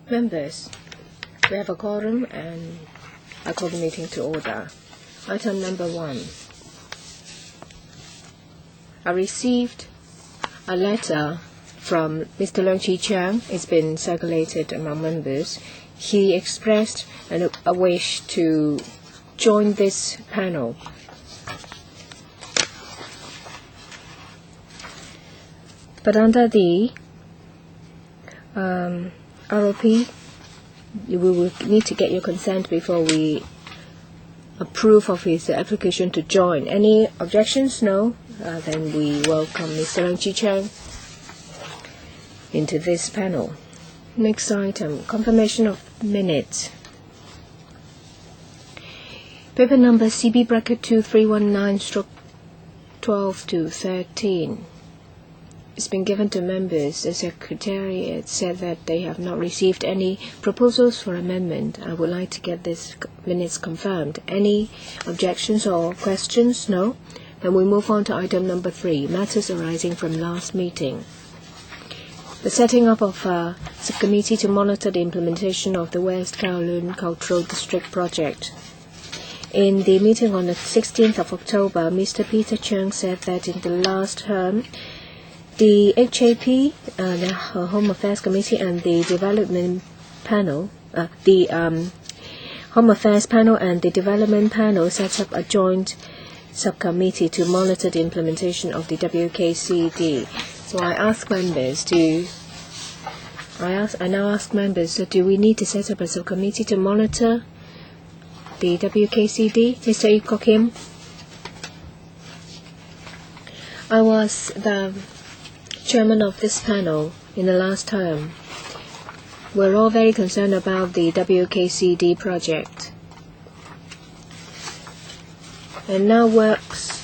Members, we have a quorum and I call the meeting to order. Item number 1. I received a letter from Mr. Leung Che-cheung. It's been circulated among members. He expressed a wish to join this panel. But under the ROP, we will need to get your consent before we approve of his application to join. Any objections? No? Then we welcome Mr. Leung Che-cheung into this panel. Next item, confirmation of minutes. Paper number CB bracket 2319/12 to 13. It's been given to members. The Secretariat said that they have not received any proposals for amendment. I would like to get this minutes confirmed. Any objections or questions? No? Then we move on to item number 3, matters arising from last meeting. The setting up of a subcommittee to monitor the implementation of the West Kowloon Cultural District project. In the meeting on the 16th of October, Mr. Peter Chung said that in the last term, the HAP, the Home Affairs Committee, and the Development Panel, Home Affairs Panel and the Development Panel set up a joint subcommittee to monitor the implementation of the WKCD. So I now ask members, so do we need to set up a subcommittee to monitor the WKCD? Mr. Ikokim? I was the chairman of this panel in the last term. We're all very concerned about the WKCD project. And now works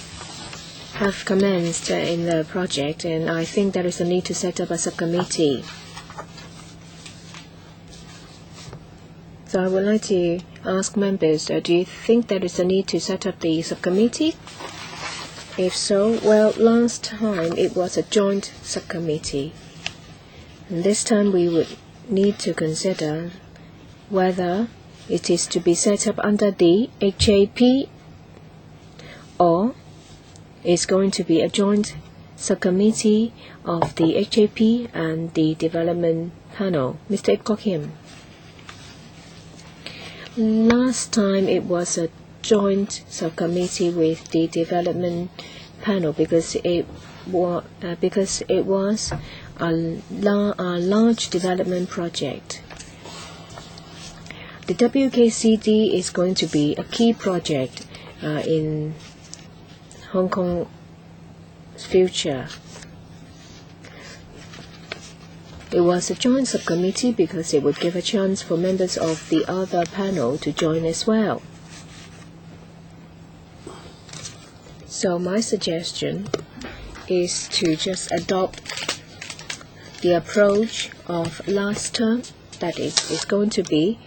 have commenced in the project, and I think there is a need to set up a subcommittee. So I would like to ask members, do you think there is a need to set up the subcommittee? If so, well, last time it was a joint subcommittee. And this time we would need to consider whether it is to be set up under the HAP or it's going to be a joint subcommittee of the HAP and the Development Panel. Mr. Ikokim. Last time it was a joint subcommittee with the Development Panel because it was a large development project. The WKCD is going to be a key project in Hong Kong's future. It was a joint subcommittee because it would give a chance for members of the other panel to join as well. So my suggestion is to just adopt the approach of last term, that is, it's going to be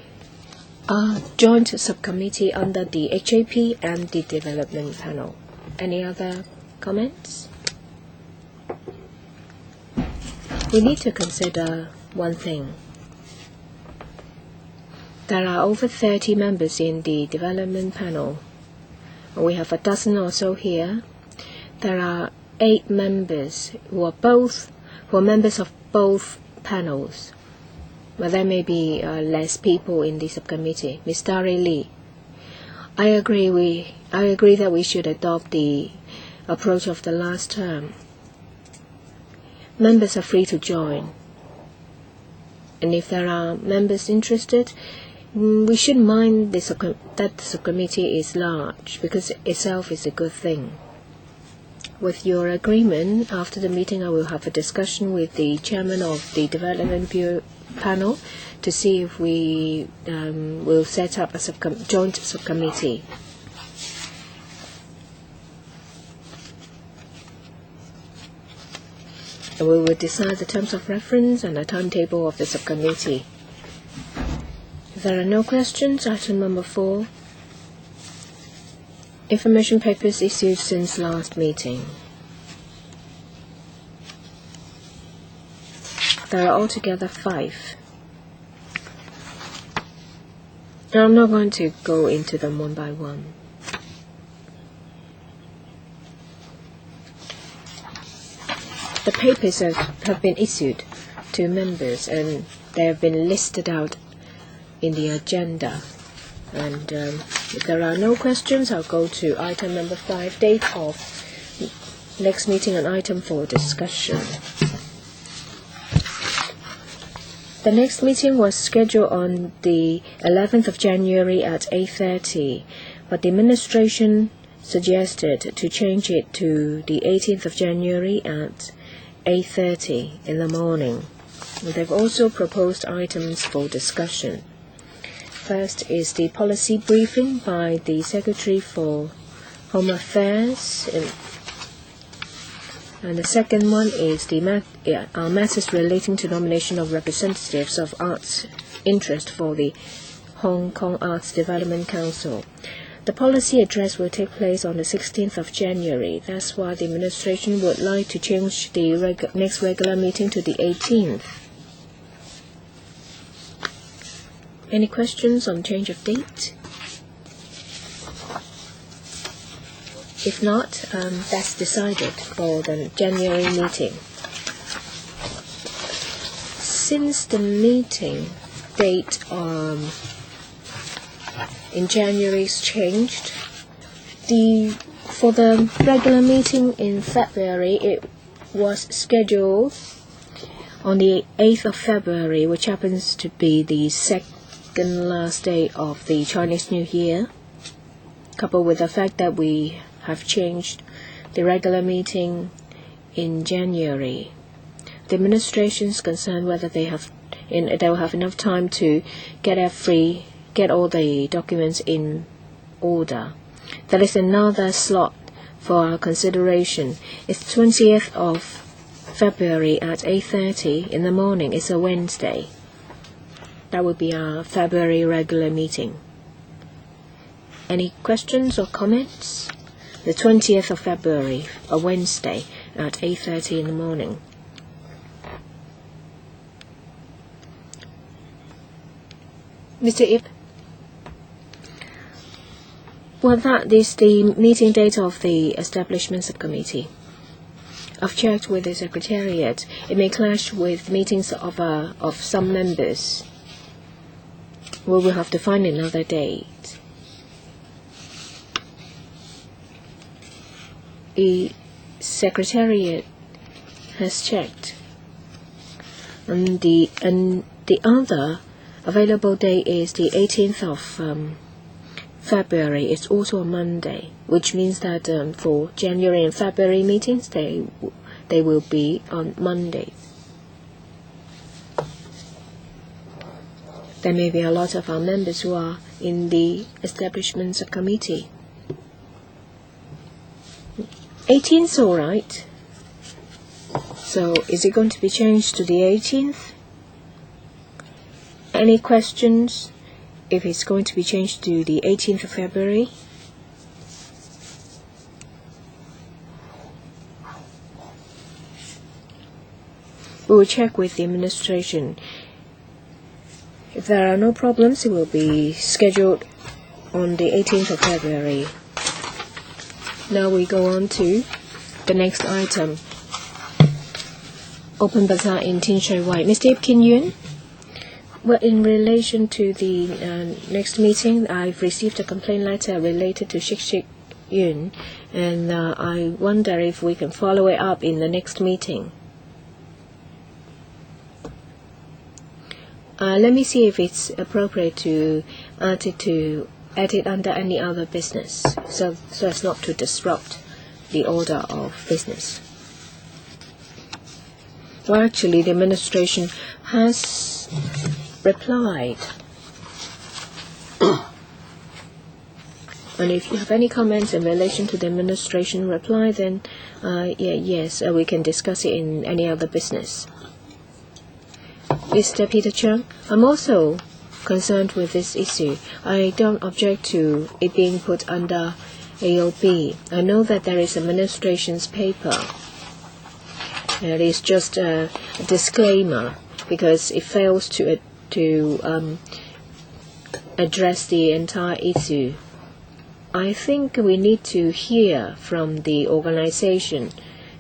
a joint subcommittee under the HAP and the Development Panel. Any other comments? We need to consider one thing. There are over 30 members in the Development Panel. We have a dozen or so here. There are 8 members who are members of both panels. But there may be less people in the subcommittee. Ms. Dari Lee. I agree that we should adopt the approach of the last term. Members are free to join. And if there are members interested, we shouldn't mind that the subcommittee is large, because itself is a good thing. With your agreement, after the meeting I will have a discussion with the chairman of the Development Panel to see if we will set up a joint subcommittee. And we will decide the terms of reference and the timetable of the subcommittee. If there are no questions, item number 4. Information papers issued since last meeting. There are altogether 5. Now, I'm not going to go into them one by one. The papers have been issued to members, and they have been listed out in the agenda. And if there are no questions, I'll go to item number 5, date of next meeting, an item for discussion. The next meeting was scheduled on the 11th of January at 8:30, but the administration suggested to change it to the 18th of January at 8:30 in the morning. They've also proposed items for discussion. First is the policy briefing by the Secretary for Home Affairs, and the second one is the matters relating to nomination of representatives of arts interest for the Hong Kong Arts Development Council. The policy address will take place on the 16th of January. That's why the administration would like to change the next regular meeting to the 18th. Any questions on change of date? If not, that's decided for the January meeting. Since the meeting date in January is changed, for the regular meeting in February, it was scheduled on the 8th of February, which happens to be the second last day of the Chinese New Year, coupled with the fact that we have changed the regular meeting in January. The administration is concerned whether they'll have enough time to get all the documents in order. There is another slot for our consideration. It's 20th of February at 8:30 in the morning. It's a Wednesday. That would be our February regular meeting. Any questions or comments? The 20th of February, a Wednesday, at 8:30 in the morning. Mr. Ip? Well, that is the meeting date of the Establishment Subcommittee. I've checked with the Secretariat. It may clash with meetings of some members. We will have to find another date. The Secretariat has checked, and the other available date is the 18th of February. It's also a Monday, which means that for January and February meetings, they will be on Monday. There may be a lot of our members who are in the Establishment Subcommittee. 18th, all right. So is it going to be changed to the 18th? Any questions if it's going to be changed to the 18th of February? We will check with the administration. If there are no problems, it will be scheduled on the 18th of February. Now we go on to the next item. Open Bazaar in Tin Shui Wai. Mr. Ip Kin Yuen? Well, in relation to the next meeting, I've received a complaint letter related to Shik Yun, and I wonder if we can follow it up in the next meeting. Let me see if it's appropriate to add it under any other business, so as not to disrupt the order of business. Well, actually, the administration has replied. And if you have any comments in relation to the administration reply, then yes, we can discuss it in any other business. Mr. Peter Chung, I'm also concerned with this issue. I don't object to it being put under AOB. I know that there is administration's paper It is just a disclaimer because it fails to address the entire issue. I think we need to hear from the organization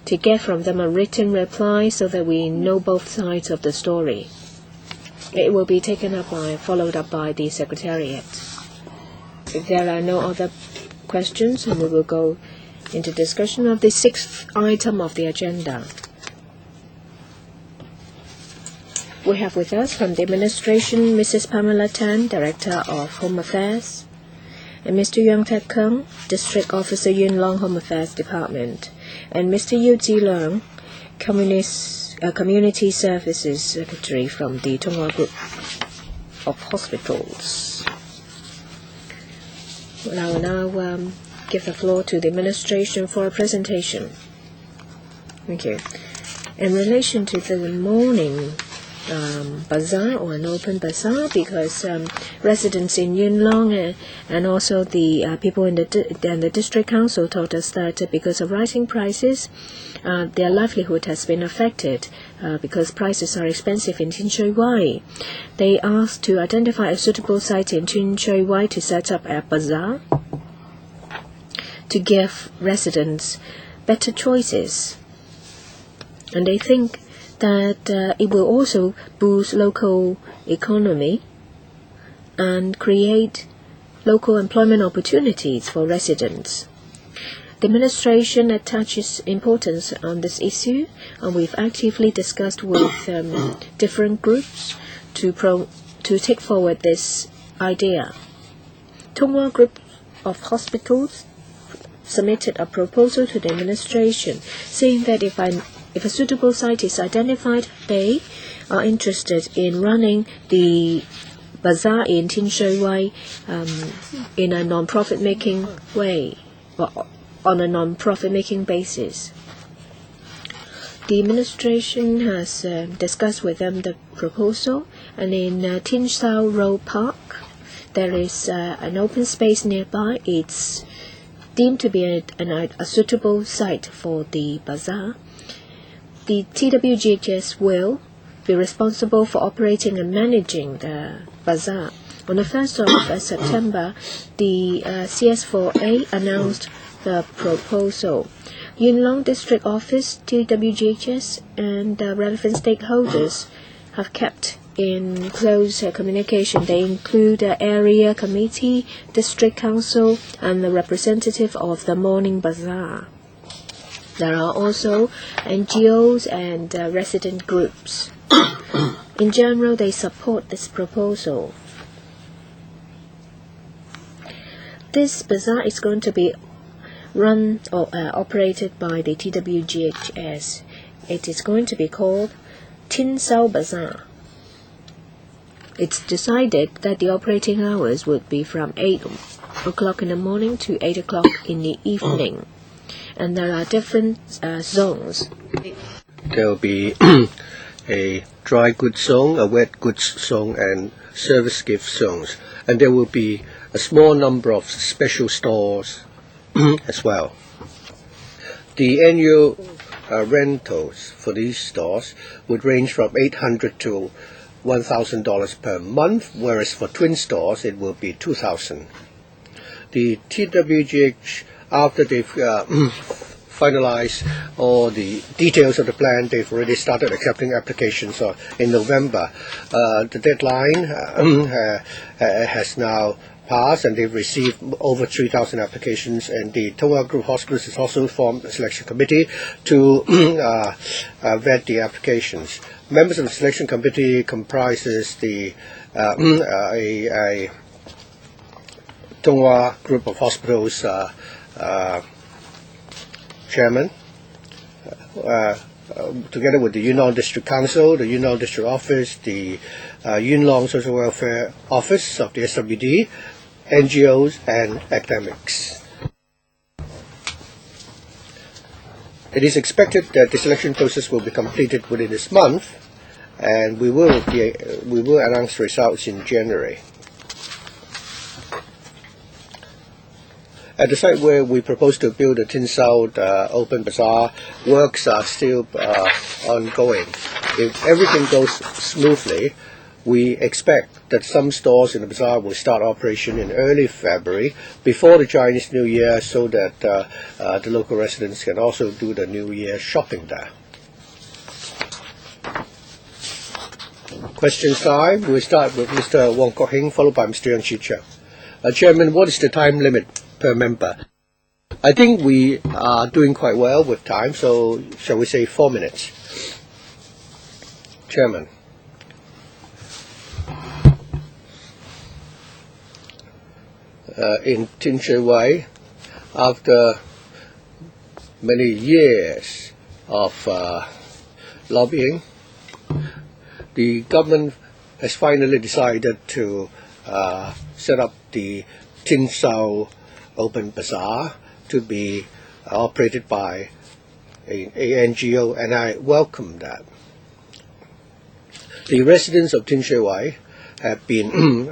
to get from them a written reply so that we know both sides of the story. It will be followed up by the Secretariat. If there are no other questions, we will go into discussion of the 6th item of the agenda. We have with us from the administration Mrs. Pamela Tan, Director of Home Affairs, and Mr. Leung Che-cheung, District Officer, Yuen Long Home Affairs Department, and Mr. Yu Leung, Community Services Secretary from the Tonghua Group of Hospitals. Well, I will now give the floor to the administration for a presentation. Thank you. In relation to the morning bazaar or an open bazaar, because residents in Yuen Long and also the people in the district council told us that because of rising prices, their livelihood has been affected because prices are expensive in Tin Shui Wai. They asked to identify a suitable site in Tin Shui Wai to set up a bazaar to give residents better choices. And they think that it will also boost local economy and create local employment opportunities for residents. The administration attaches importance on this issue, and we've actively discussed with different groups to take forward this idea. Tonghua Group of Hospitals submitted a proposal to the administration saying that if a suitable site is identified, they are interested in running the bazaar in Tin Shui Wai in a non-profit making way, or on a non-profit making basis. The administration has discussed with them the proposal, and in Tin Sao Road Park, there is an open space nearby. It's deemed to be a suitable site for the bazaar. The TWGHS will be responsible for operating and managing the bazaar. On the 1st of September, the CS4A announced the proposal. Yuen Long District Office, TWGHS, and relevant stakeholders have kept in close communication. They include the area committee, district council, and the representative of the morning bazaar. There are also NGOs and resident groups. In general, they support this proposal. This bazaar is going to be run or operated by the TWGHS. It is going to be called Tin Sao Bazaar. It's decided that the operating hours would be from 8 o'clock in the morning to 8 o'clock in the evening. And there are different zones. There will be a dry goods zone, a wet goods zone, and service gift zones. And there will be a small number of special stores as well. The annual rentals for these stores would range from $800 to $1,000 per month, whereas for twin stores it will be $2,000. The TWGH, after they've finalized all the details of the plan, they've already started accepting applications in November. The deadline has now passed, and they've received over 3,000 applications, and the Tonghua Group Hospitals has also formed a selection committee to vet the applications. Members of the selection committee comprises the a Tonghua Group of Hospitals chairman, together with the Yuen Long District Council, the Yuen Long District Office, the Yuen Long Social Welfare Office of the SWD, NGOs, and academics. It is expected that the selection process will be completed within this month, and we will announce results in January. At the site where we propose to build a Tin South open bazaar, works are still ongoing. If everything goes smoothly, we expect that some stores in the bazaar will start operation in early February before the Chinese New Year, so that the local residents can also do the New Year shopping there. Question time. We'll start with Mr. Wong Kok-hing, followed by Mr. LEUNG Che-cheung. Chairman, what is the time limit per member? I think we are doing quite well with time, so shall we say 4 minutes? Chairman. In Tin Shui Wai, after many years of lobbying, the government has finally decided to set up the Tin South Open Bazaar to be operated by a NGO, and I welcome that. The residents of Tin Shui Wai have been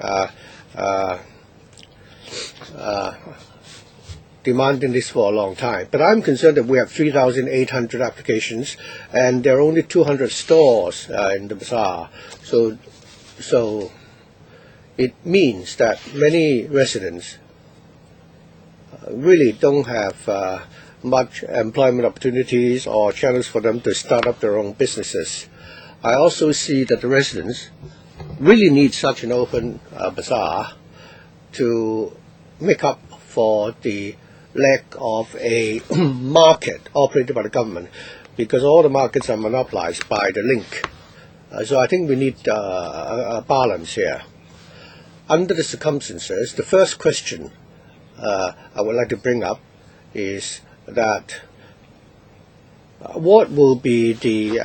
demanding this for a long time, but I'm concerned that we have 3,800 applications and there are only 200 stores in the bazaar. So it means that many residents really don't have much employment opportunities or channels for them to start up their own businesses. I also see that the residents really need such an open bazaar to make up for the lack of a market operated by the government, because all the markets are monopolized by the link. So I think we need a balance here. Under the circumstances, the first question I would like to bring up is that what will be the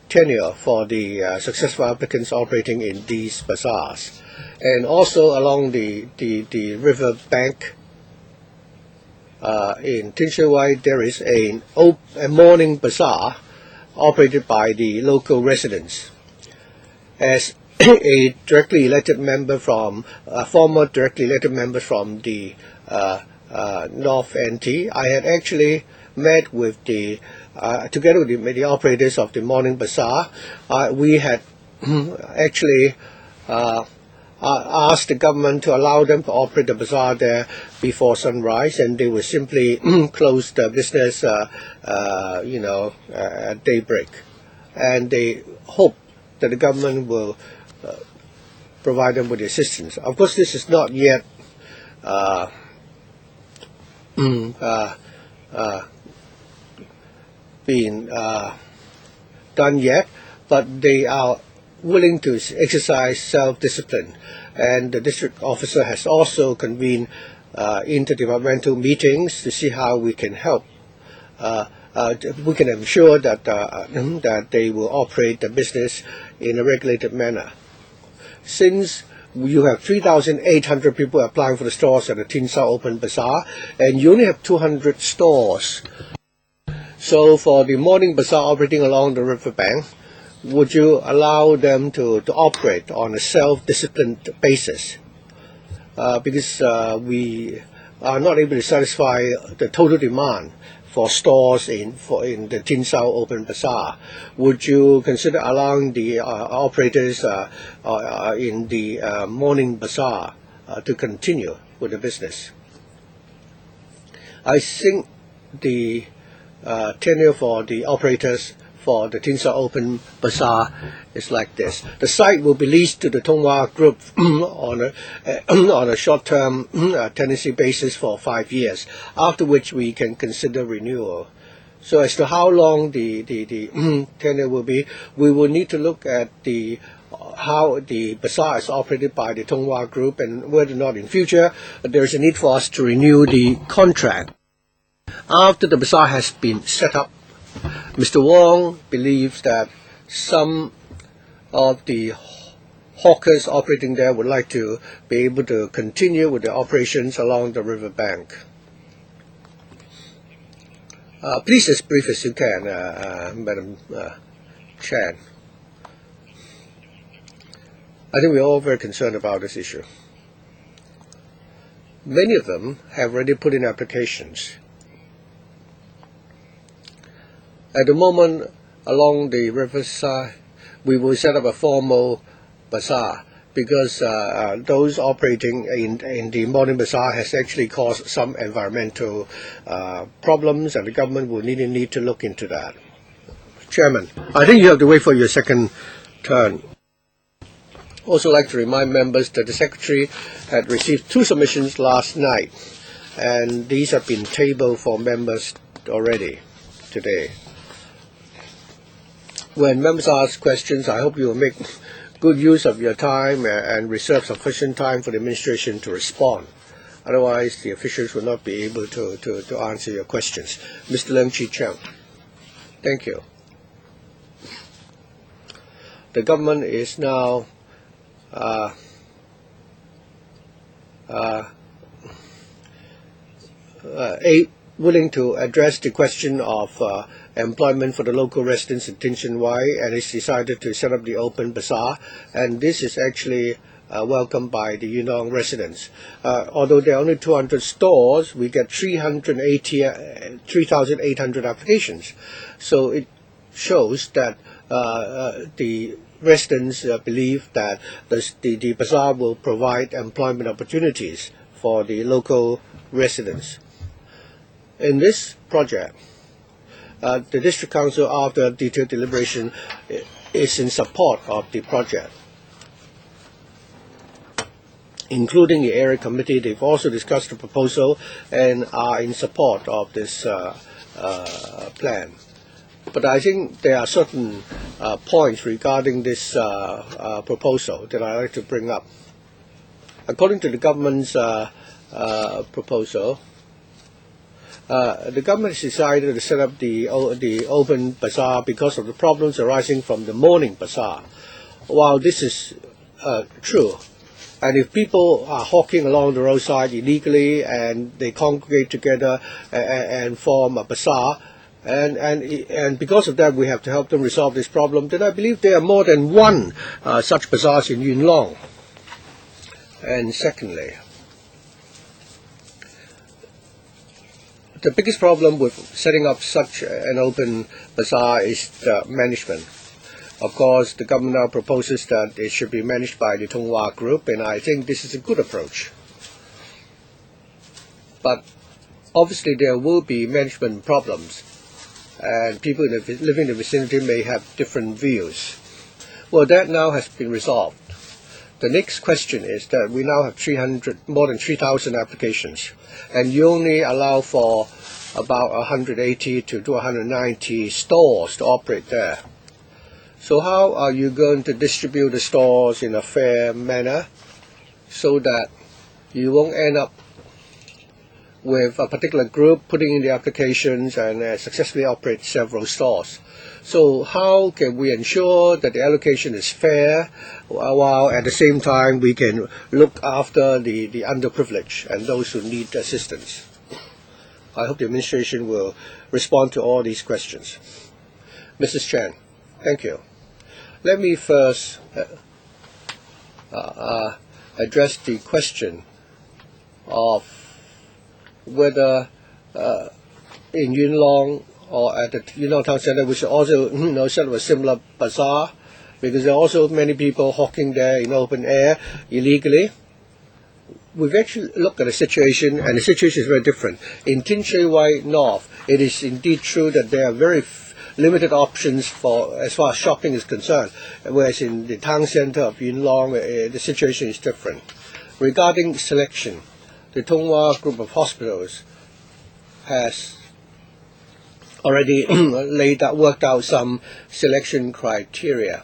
tenure for the successful applicants operating in these bazaars, and also along the river bank in Tin Shui Wai there is a morning bazaar operated by the local residents. As a directly elected member from former directly elected member from the North NT, I had actually met with the together with the operators of the morning bazaar. We had actually asked the government to allow them to operate the bazaar there before sunrise, and they would simply close the business at daybreak. And they hope that the government will provide them with the assistance. Of course, this is not yet been done yet, but they are willing to exercise self-discipline, and the district officer has also convened interdepartmental meetings to see how we can help. We can ensure that that they will operate the business in a regulated manner. Since you have 3,800 people applying for the stores at the Tin South Open Bazaar, and you only have 200 stores. So for the morning bazaar operating along the riverbank, would you allow them to operate on a self-disciplined basis? Because we are not able to satisfy the total demand for stores in the Tin South Open Bazaar. Would you consider allowing the operators in the morning bazaar to continue with the business? I think the tenure for the operators for the Tin South Open Bazaar is like this. The site will be leased to the Tongwa Group on a short-term tenancy basis for 5 years, after which we can consider renewal. So as to how long the tenure will be, we will need to look at how the bazaar is operated by the Tongwa Group, and whether or not in future there is a need for us to renew the contract. After the bazaar has been set up, Mr. Wong believes that some of the hawkers operating there would like to be able to continue with their operations along the river bank. Please, as brief as you can, Madam Chan. I think we're all very concerned about this issue. Many of them have already put in applications. At the moment, along the riverside, we will set up a formal bazaar because those operating in the morning bazaar has actually caused some environmental problems, and the government will need to look into that. Chairman, I think you have to wait for your second turn. Also like to remind members that the Secretary had received 2 submissions last night, and these have been tabled for members already today. When members ask questions, I hope you will make good use of your time and reserve sufficient time for the administration to respond. Otherwise, the officials will not be able to answer your questions. Mr. Leung Che-cheung. Thank you. The government is now willing to address the question of employment for the local residents in Tin Shin Wai, and it's decided to set up the open bazaar, and this is actually welcomed by the Yuen Long residents. Although there are only 200 stores, we get 3,800 applications. So it shows that the residents believe that the bazaar will provide employment opportunities for the local residents. In this project, the District Council, after detailed deliberation, is in support of the project. Including the area committee, they've also discussed the proposal and are in support of this plan. But I think there are certain points regarding this proposal that I'd like to bring up. According to the government's proposal, the government has decided to set up the open bazaar because of the problems arising from the morning bazaar. While this is true, and if people are hawking along the roadside illegally and they congregate together and form a bazaar, and because of that we have to help them resolve this problem, then I believe there are more than one such bazaars in Yuen Long. And secondly, the biggest problem with setting up such an open bazaar is the management. Of course, the government now proposes that it should be managed by the Tung Wah Group, and I think this is a good approach. But obviously there will be management problems, and people living in the vicinity may have different views. Well, that now has been resolved. The next question is that we now have more than 3,000 applications, and you only allow for about 180 to 190 stores to operate there. So how are you going to distribute the stores in a fair manner so that you won't end up with a particular group putting in the applications and successfully operate several stores? So how can we ensure that the allocation is fair while at the same time we can look after the underprivileged and those who need assistance? I hope the administration will respond to all these questions. Mrs. Chan, thank you. Let me first address the question of whether in Yuen Long or at the Yuen Long Town Centre we should also set up a similar bazaar, because there are also many people hawking there in open air illegally. We've actually looked at the situation, and the situation is very different. In Tin Shin Wai North, it is indeed true that there are very limited options as far as shopping is concerned, whereas in the town centre of Yuen Long, the situation is different. Regarding selection, the Tung Wah Group of Hospitals has already worked out some selection criteria.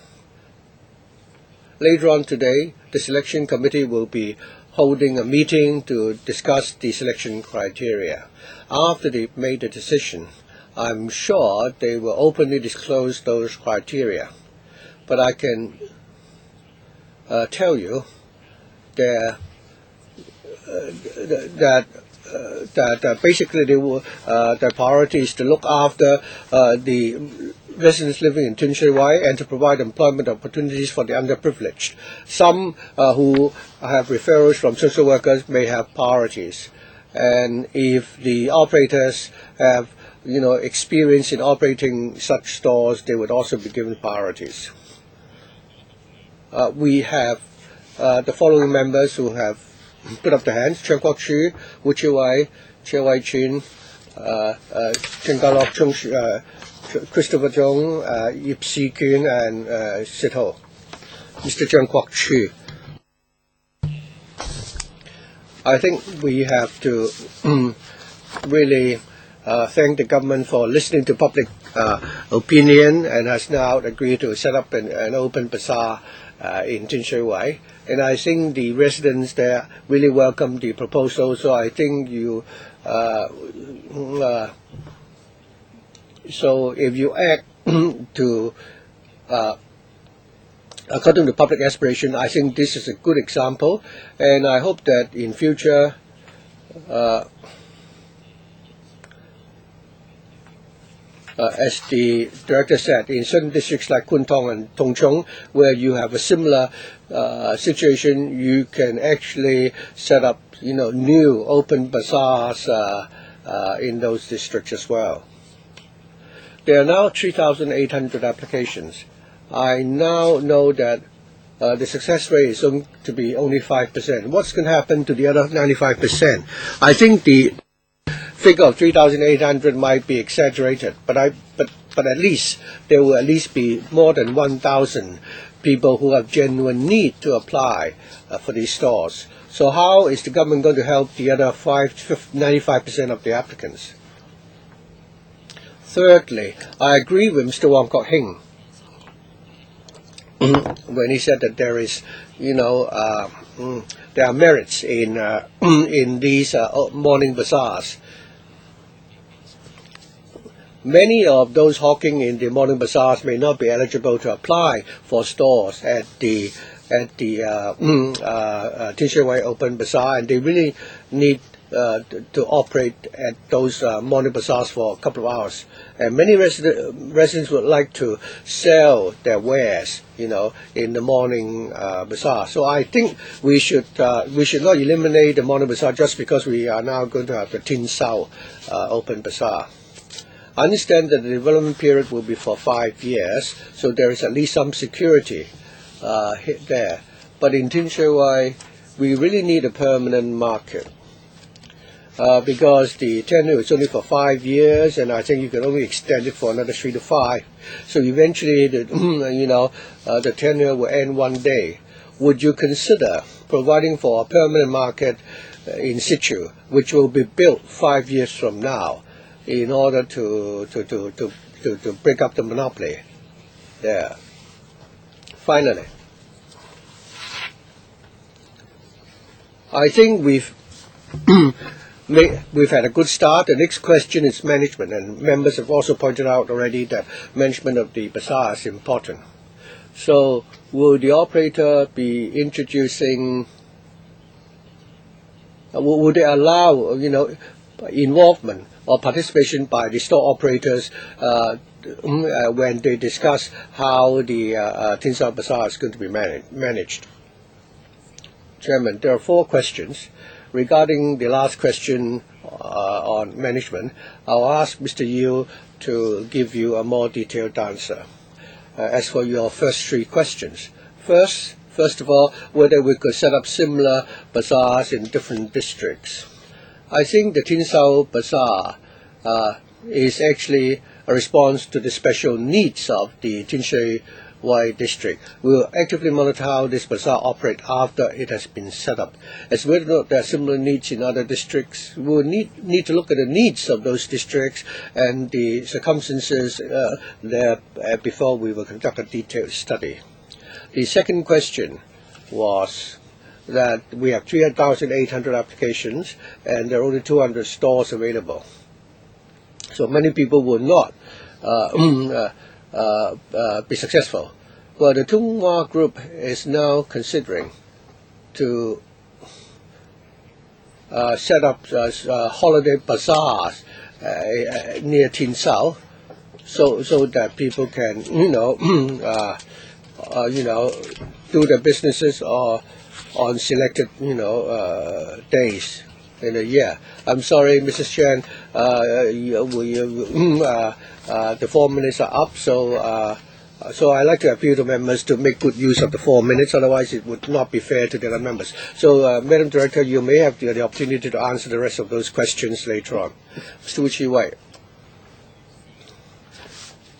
Later on today, the selection committee will be holding a meeting to discuss the selection criteria. After they've made a decision, I'm sure they will openly disclose those criteria. But I can tell you that basically their priority is to look after the residents living in Tin Shui Wai and to provide employment opportunities for the underprivileged. Some who have referrals from social workers may have priorities. And if the operators have experience in operating such stores, they would also be given priorities. We have the following members who have put up their hands: Fung-kwok, Wu Chi-wai, Chia Wai-chin, Chen Ga-lok, Christopher Chung, Yip Si-kyun, and Sit Ho. Mr. Fung-kwok. I think we have to really thank the government for listening to public opinion and has now agreed to set up an open bazaar in Tin Shui Wai. And I think the residents there really welcome the proposal. So I think so if you act to according to public aspiration, I think this is a good example, and I hope that in future as the director said, in certain districts like Kwun Tong and Tung Chung, where you have a similar situation, you can actually set up new open bazaars in those districts as well. There are now 3,800 applications. I now know that the success rate is going to be only 5%. What's going to happen to the other 95%? I think the figure of 3,800 might be exaggerated, but at least there will at least be more than 1,000 people who have genuine need to apply for these stores. So how is the government going to help the other 95% of the applicants? Thirdly, I agree with Mr. Wong Kok Hing when he said that there is, there are merits in these morning bazaars. Many of those hawking in the morning bazaars may not be eligible to apply for stores at the Tin Shui Wai Open Bazaar, and they really need to operate at those morning bazaars for a couple of hours. And many residents would like to sell their wares, in the morning bazaar. So I think we should not eliminate the morning bazaar just because we are now going to have the Tin Sao Open Bazaar. I understand that the development period will be for 5 years, so there is at least some security there. But in Tin Shui Wai, we really need a permanent market because the tenure is only for 5 years, and I think you can only extend it for another 3 to 5. So eventually, the tenure will end one day. Would you consider providing for a permanent market in situ, which will be built 5 years from now, in order to break up the monopoly there? Finally, I think we've had a good start. The next question is management, and members have also pointed out already that management of the bazaar is important. So will the operator be introducing, would they allow involvement or participation by the store operators when they discuss how the Tin Sao Bazaar is going to be managed? Chairman, there are 4 questions. Regarding the last question on management, I'll ask Mr. Yiu to give you a more detailed answer. As for your first 3 questions, first of all, whether we could set up similar bazaars in different districts. I think the Tin Sao Bazaar is actually a response to the special needs of the Tin Shui Wai district. We will actively monitor how this bazaar operates after it has been set up. As whether or not there are similar needs in other districts, we will need to look at the needs of those districts and the circumstances there before we will conduct a detailed study. The second question was that we have 3,800 applications and there are only 200 stores available. So many people will not be successful. Well, the Tung Wah Group is now considering to set up holiday bazaars near Tin Sao. so that people can do their businesses on selected days in a year. I'm sorry, Mrs. Chen, the 4 minutes are up, so I like to appeal to members to make good use of the 4 minutes, otherwise it would not be fair to the other members. So, Madam Director, you may have the opportunity to answer the rest of those questions later on. Mr. Wu Chi-wei.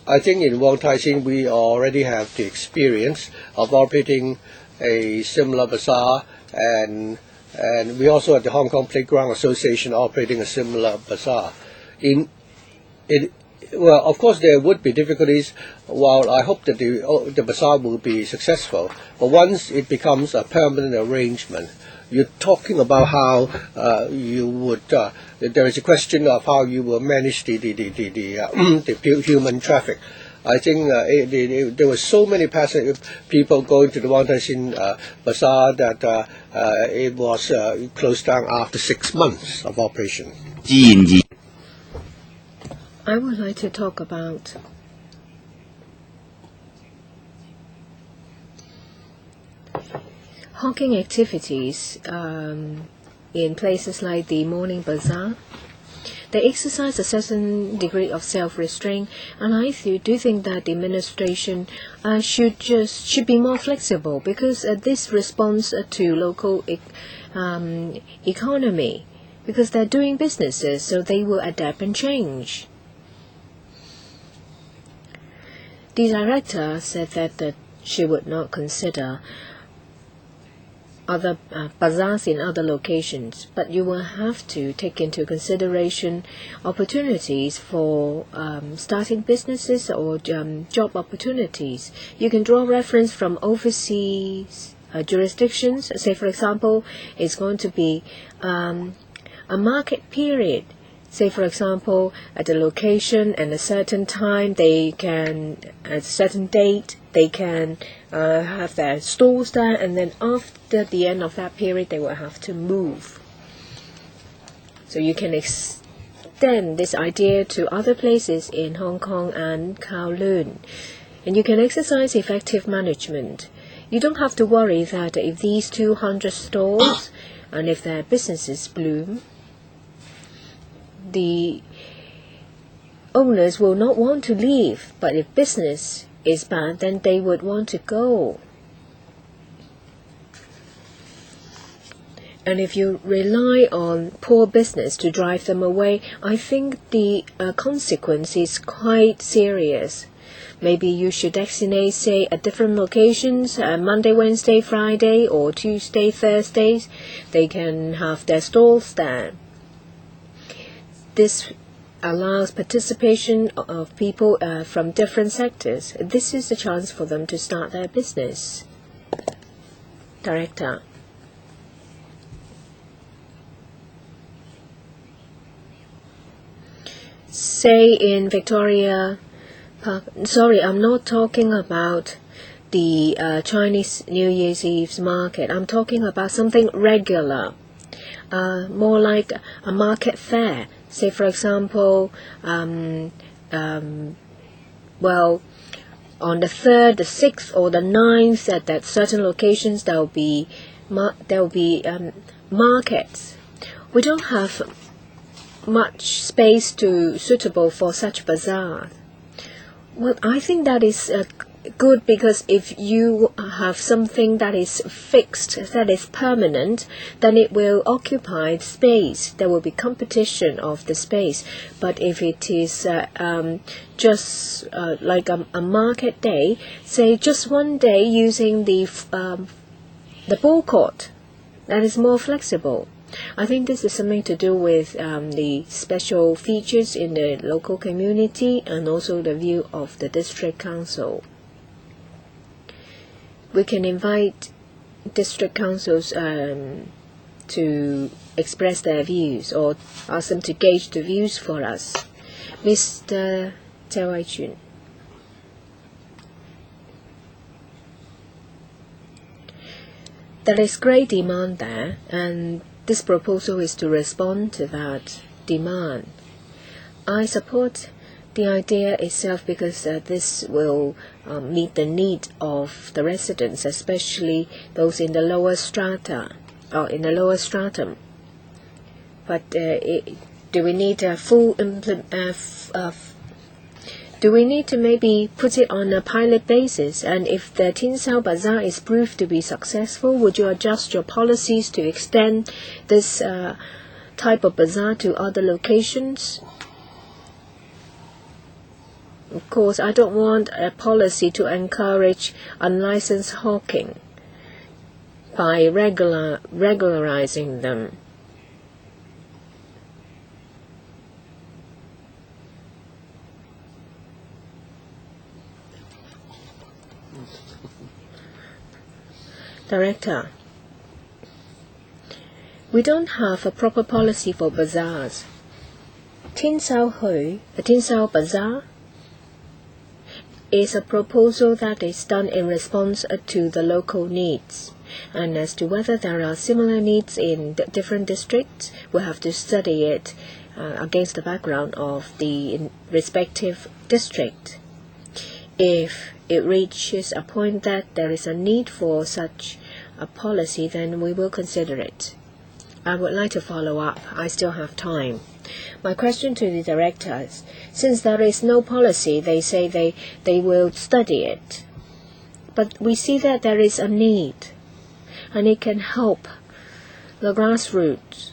I think in Wong Tai Sin we already have the experience of operating a similar bazaar, and we also at the Hong Kong Playground Association operating a similar bazaar. Well, of course there would be difficulties. While I hope that the bazaar will be successful, but once it becomes a permanent arrangement, you're talking about how you would. There is a question of how you will manage the human traffic. I think there were so many people going to the Wong Tai Sin bazaar that it was closed down after 6 months of operation. I would like to talk about hawking activities in places like the morning bazaar. They exercise a certain degree of self-restraint, and I do think that the administration should be more flexible, because this responds to local economy, because they're doing businesses, so they will adapt and change. The director said that she would not consider other bazaars in other locations, but you will have to take into consideration opportunities for starting businesses or job opportunities. You can draw reference from overseas jurisdictions. Say, for example, it's going to be a market period. Say, for example, at a location and a certain time, they can, at a certain date, they can have their stores there, and then after the end of that period, they will have to move. So you can extend this idea to other places in Hong Kong and Kowloon. And you can exercise effective management. You don't have to worry that if these 200 stores, and if their businesses bloom, the owners will not want to leave, but if business is bad, then they would want to go. And if you rely on poor business to drive them away, I think the consequence is quite serious. Maybe you should designate, say, at different locations, Monday, Wednesday, Friday, or Tuesday, Thursdays, they can have their stalls there. This allows participation of people from different sectors. This is a chance for them to start their business. Director. Say in Victoria Park, sorry, I'm not talking about the Chinese New Year's Eve's market. I'm talking about something regular, more like a market fair. Say, for example, well, on the 3rd, the 6th, or the 9th, at certain locations, there will be markets. We don't have much space suitable for such bazaars. Well, I think that is good, because if you have something that is fixed, that is permanent, then it will occupy space. There will be competition of the space. But if it is just like a market day, say just one day using the ball court, that is more flexible. I think this is something to do with the special features in the local community and also the view of the district council. We can invite district councils to express their views, or ask them to gauge the views for us. Mr. Wai-chun. There is great demand there, and this proposal is to respond to that demand. I support The idea itself, because this will meet the need of the residents, especially those in the lower strata or in the lower stratum. But do we need a full do we need to maybe put it on a pilot basis? And if the Tin Sao Bazaar is proved to be successful, would you adjust your policies to extend this type of bazaar to other locations? Of course, I don't want a policy to encourage unlicensed hawking by regularizing them. Director, we don't have a proper policy for bazaars. Tin Sao Bazaar is a proposal that is done in response to the local needs. And as to whether there are similar needs in different districts, we'll have to study it against the background of the respective district. If it reaches a point that there is a need for such a policy, then we will consider it. I would like to follow up. I still have time. My question to the directors, since there is no policy, they say they will study it. But we see that there is a need, and it can help the grassroots.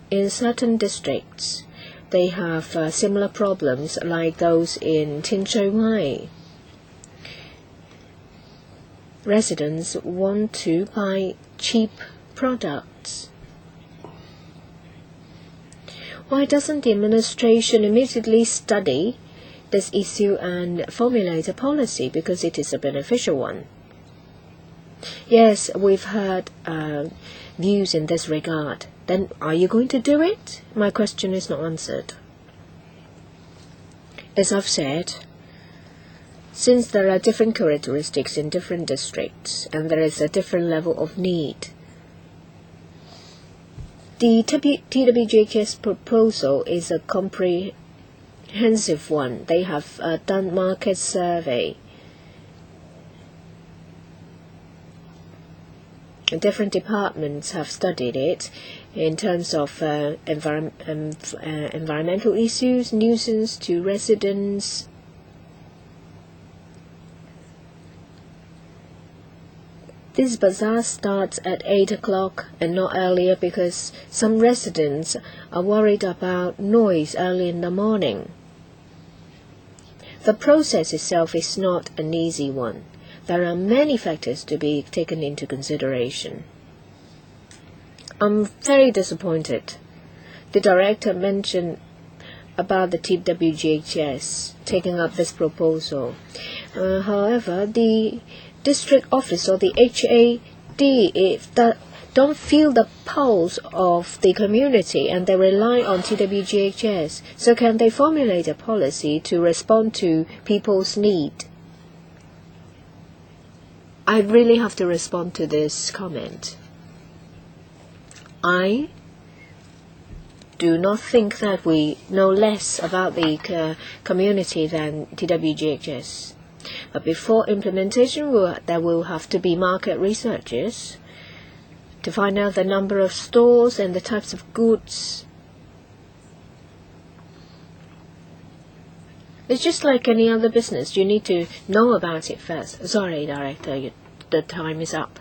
In certain districts, they have similar problems like those in Tin Shui Wai. Residents want to buy cheap products. Why doesn't the administration immediately study this issue and formulate a policy, because it is a beneficial one? Yes, we've heard views in this regard. Then are you going to do it? My question is not answered. As I've said, since there are different characteristics in different districts and there is a different level of need, the TWGHS proposal is a comprehensive one. They have done market survey. Different departments have studied it in terms of environmental issues, nuisance to residents. This bazaar starts at 8 o'clock and not earlier because some residents are worried about noise early in the morning. The process itself is not an easy one. There are many factors to be taken into consideration. I'm very disappointed. The director mentioned about the TWGHS taking up this proposal. However, the district office or the HAD, if that don't feel the pulse of the community and they rely on TWGHS, so can they formulate a policy to respond to people's need? I really have to respond to this comment. I do not think that we know less about the community than TWGHS. But before implementation, there will have to be market researches to find out the number of stores and the types of goods. It's just like any other business. You need to know about it first. Sorry, Director, the time is up.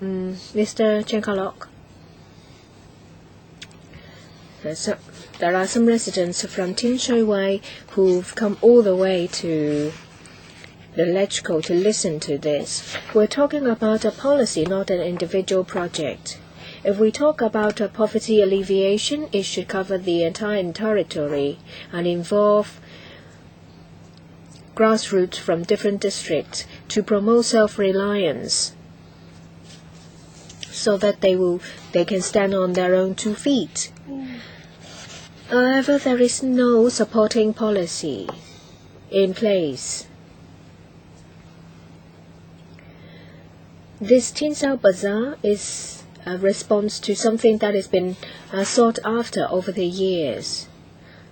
Mr. Chen-kwok. So, there are some residents from Tin Shui Wai who've come all the way to the LegCo to listen to this. We're talking about a policy, not an individual project. If we talk about poverty alleviation, it should cover the entire territory and involve grassroots from different districts to promote self-reliance so that they can stand on their own 2 feet. However, there is no supporting policy in place. This Tin Sao Bazaar is a response to something that has been sought after over the years.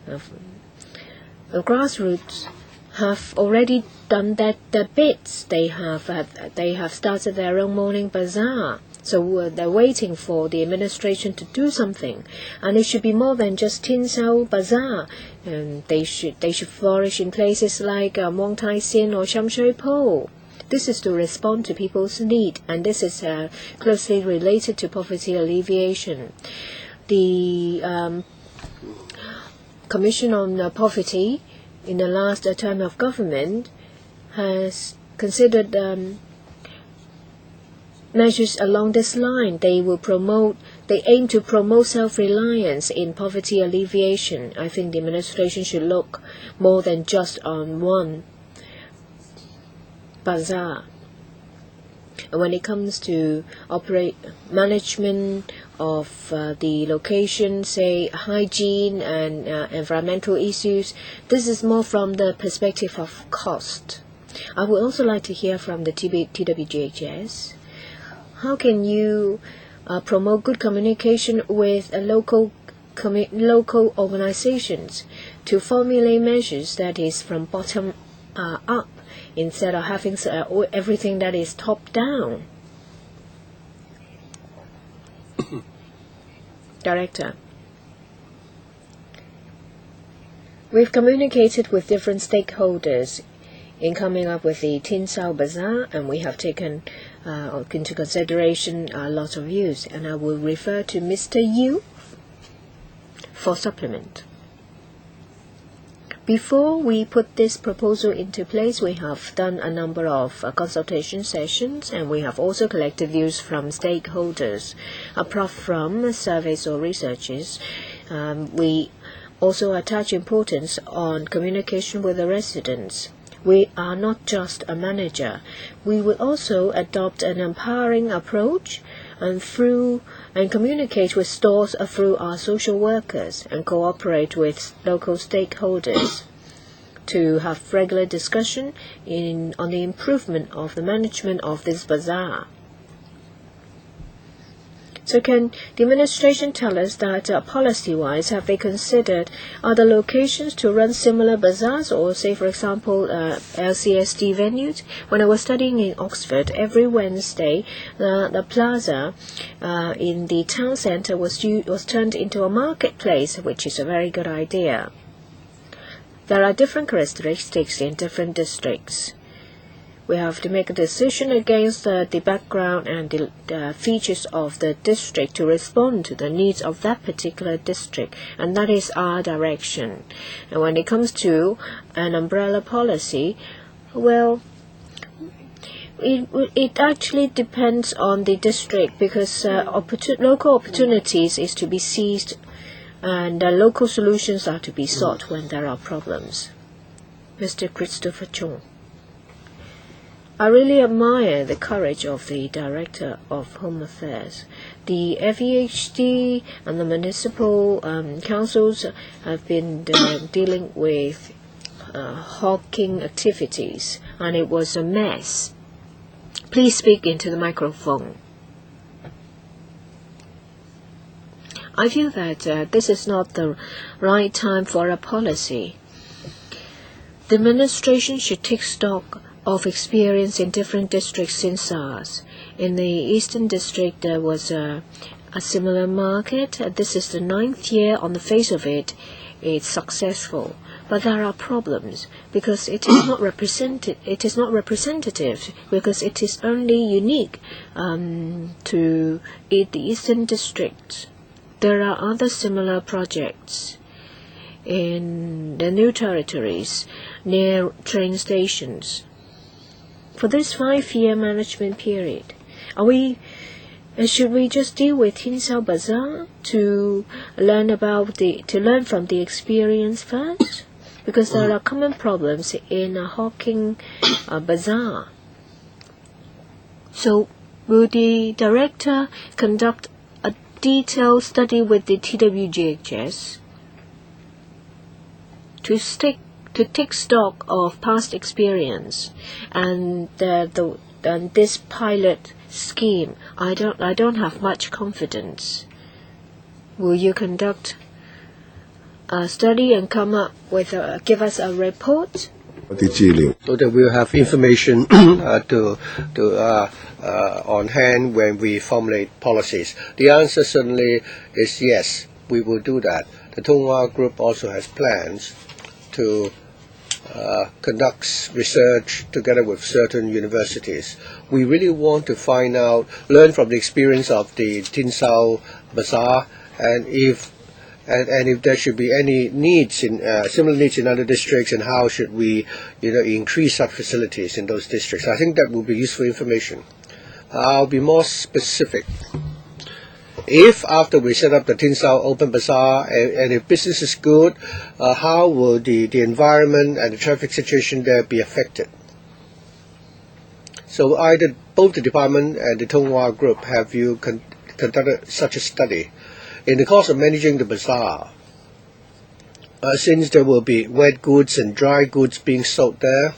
The grassroots have already done that the bits. They have started their own morning bazaar. So they're waiting for the administration to do something, and it should be more than just Tin Sao Bazaar. They should flourish in places like Wong Tai Sin or Sham Shui Po. This is to respond to people's need, and this is closely related to poverty alleviation. The Commission on Poverty in the last term of government has considered measures along this line. They aim to promote self-reliance in poverty alleviation. I think the administration should look more than just on one bazaar. And when it comes to management of the location, say hygiene and environmental issues, this is more from the perspective of cost. I would also like to hear from the TWGHS. How can you promote good communication with local organizations to formulate measures that is from bottom up instead of having everything that is top down? Director, we've communicated with different stakeholders in coming up with the Tin Sao Bazaar, and we have taken into consideration a lot of views, and I will refer to Mr. Yu for supplement. Before we put this proposal into place, we have done a number of consultation sessions, and we have also collected views from stakeholders. Apart from surveys or researches, we also attach importance on communication with the residents. We are not just a manager. We will also adopt an empowering approach and communicate with stores through our social workers and cooperate with local stakeholders to have regular discussion on the improvement of the management of this bazaar. So can the administration tell us that policy-wise, have they considered other locations to run similar bazaars, or say, for example, LCSD venues? When I was studying in Oxford, every Wednesday, the plaza in the town centre was turned into a marketplace, which is a very good idea. There are different characteristics in different districts. We have to make a decision against the background and the features of the district to respond to the needs of that particular district, and that is our direction. And when it comes to an umbrella policy, well, it actually depends on the district, because local opportunities is to be seized, and local solutions are to be sought when there are problems. Mr. Christopher Chung. I really admire the courage of the Director of Home Affairs. The FEHD and the municipal councils have been dealing with hawking activities, and it was a mess. Please speak into the microphone. I feel that this is not the right time for a policy. The administration should take stock of experience in different districts since SARS. In the Eastern District, there was a similar market. This is the 9th year. On the face of it, it's successful. But there are problems because it is not represented. It is not representative because it is only unique to the Eastern District. There are other similar projects in the new territories near train stations. For this 5-year management period, should we just deal with Tin Sao Bazaar to learn from the experience first? Because there are common problems in a hawking bazaar. So, will the director conduct a detailed study with the TWGHS to take stock of past experience and the on this pilot scheme, I don't have much confidence. Will you conduct a study and come up with give us a report? So that we'll have information on hand when we formulate policies. The answer certainly is yes, we will do that. The Tonghua Group also has plans to conduct research together with certain universities. We really want to find out, learn from the experience of the Tin Sao Bazaar, and if there should be any needs in similar needs in other districts, and how should we, increase such facilities in those districts. I think that will be useful information. I'll be more specific. If after we set up the Tin Sao Open Bazaar, and if business is good, how will the environment and the traffic situation there be affected? So either both the department and the Tonghua Group, have you conducted such a study? In the course of managing the bazaar, since there will be wet goods and dry goods being sold there,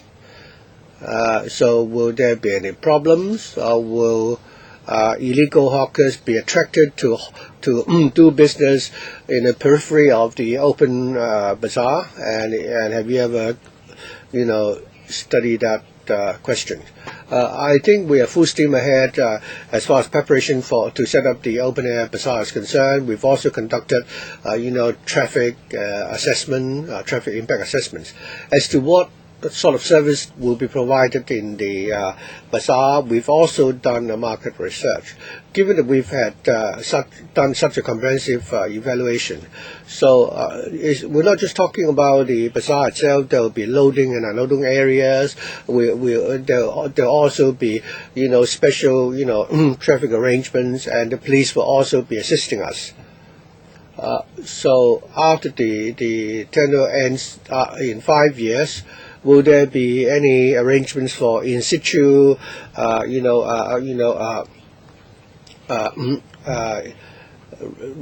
so will there be any problems, or will illegal hawkers be attracted to do business in the periphery of the open bazaar? And have you ever, studied that question? I think we are full steam ahead as far as preparation to set up the open air bazaar is concerned. We've also conducted, traffic assessment, traffic impact assessments as to what sort of service will be provided in the bazaar. We've also done a market research. Given that we've had done such a comprehensive evaluation, so we're not just talking about the bazaar itself. There will be loading and unloading areas. There'll also be special traffic arrangements, and the police will also be assisting us. So after the tenure ends in 5 years, will there be any arrangements for in situ,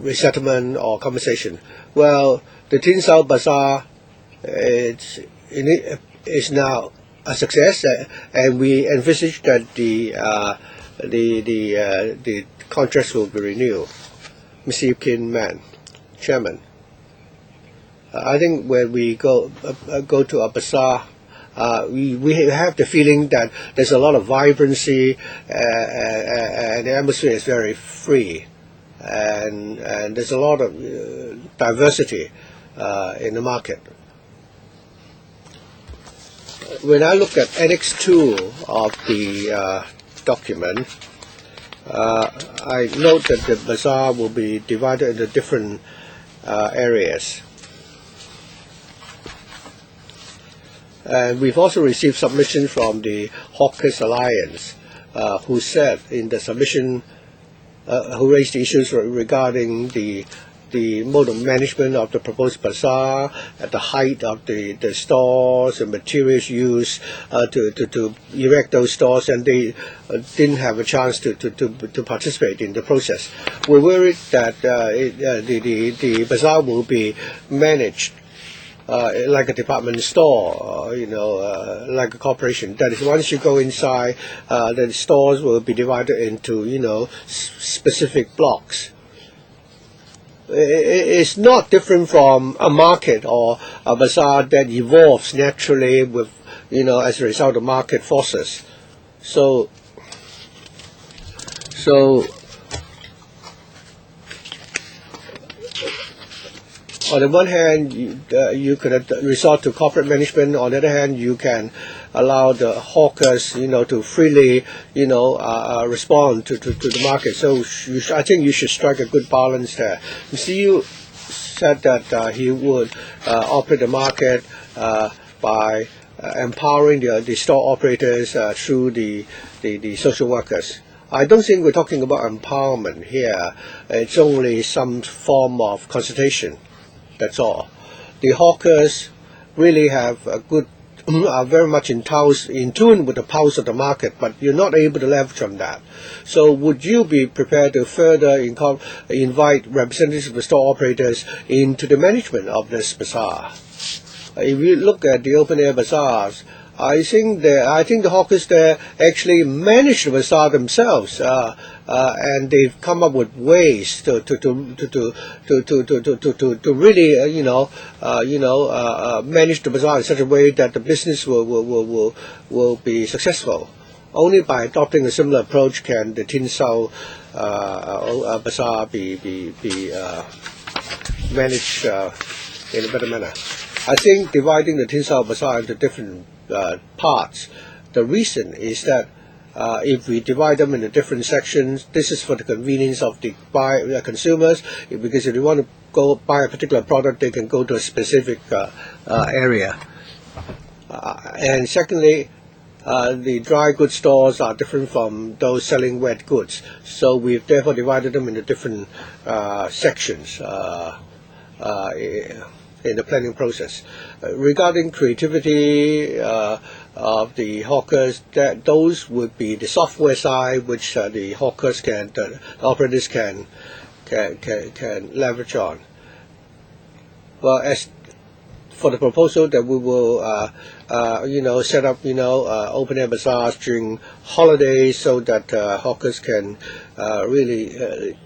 resettlement or compensation? Well, the Tin Sao Bazaar is now a success, and we envisage that the contracts will be renewed. Mr. Kim Man, Chairman. I think when we go to a bazaar, we have the feeling that there's a lot of vibrancy, and the atmosphere is very free, and there's a lot of diversity in the market. When I look at Annex 2 of the document, I note that the bazaar will be divided into different areas. And we've also received submissions from the Hawkers Alliance, who said in the submission, who raised issues regarding the mode of management of the proposed bazaar, at the height of the stores, the materials used to erect those stores, and they didn't have a chance to participate in the process. We're worried that the bazaar will be managed like a department store, like a corporation. That is, once you go inside, the stores will be divided into, specific blocks. It's not different from a market or a bazaar that evolves naturally with, as a result of market forces. So on the one hand, you could resort to corporate management. On the other hand, you can allow the hawkers, to freely, respond to the market. So I think you should strike a good balance there. Mr. Yu said that he would operate the market by empowering the store operators through the social workers. I don't think we're talking about empowerment here. It's only some form of consultation. That's all. The hawkers really have are very much in tune with the pulse of the market, but you're not able to leverage on that. So would you be prepared to further invite representatives of the store operators into the management of this bazaar? If you look at the open-air bazaars, I think the hawkers there actually manage the bazaar themselves, and they've come up with ways to really manage the bazaar in such a way that the business will be successful. Only by adopting a similar approach can the Tin Sao bazaar be managed in a better manner. I think dividing the Tin Sao bazaar into different parts, the reason is that if we divide them into different sections, this is for the convenience of the consumers, because if they want to go buy a particular product, they can go to a specific area. And secondly, the dry goods stores are different from those selling wet goods, so we've therefore divided them into different sections in the planning process. Regarding creativity of the hawkers, those would be the software side, which the hawkers the operators can leverage on. Well, as for the proposal that we will set up open air bazaars during holidays so that hawkers can really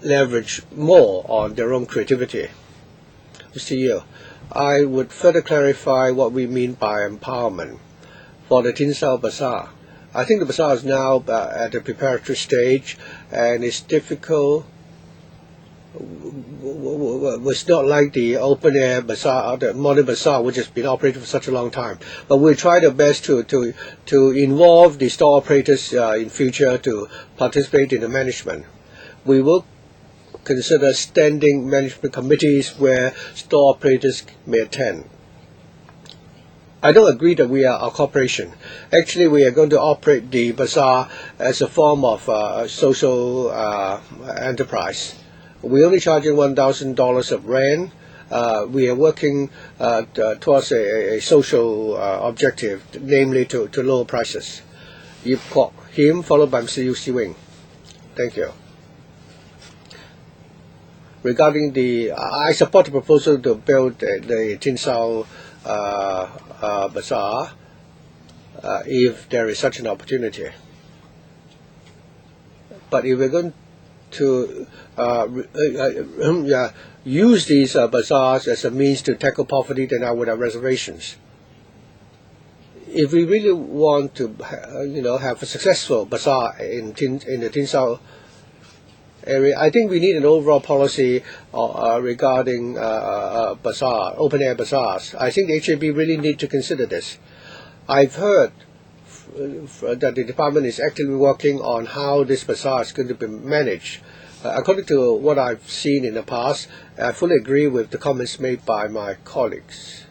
leverage more on their own creativity. Mr. Yeo, I would further clarify what we mean by empowerment for the Tin Sao Bazaar. I think the bazaar is now at the preparatory stage, and it's difficult. It's not like the open air bazaar, the modern bazaar, which has been operating for such a long time. But we try our best to involve the store operators in future to participate in the management. We will consider standing management committees where store operators may attend. I don't agree that we are a corporation. Actually, we are going to operate the bazaar as a form of social enterprise. We're only charging $1,000 of rent. We are working towards a social objective, namely to lower prices. Yip Kwok Him, followed by Mr. Yu Si-wing. Thank you. Regarding I support the proposal to build the Tin Sao bazaar if there is such an opportunity. But if we're going to use these bazaars as a means to tackle poverty, then I would have reservations. If we really want to, have a successful bazaar in the Tin Sao area, I think we need an overall policy regarding open air bazaars. I think the HAB really need to consider this. I've heard that the department is actively working on how this bazaar is going to be managed. According to what I've seen in the past, I fully agree with the comments made by my colleagues.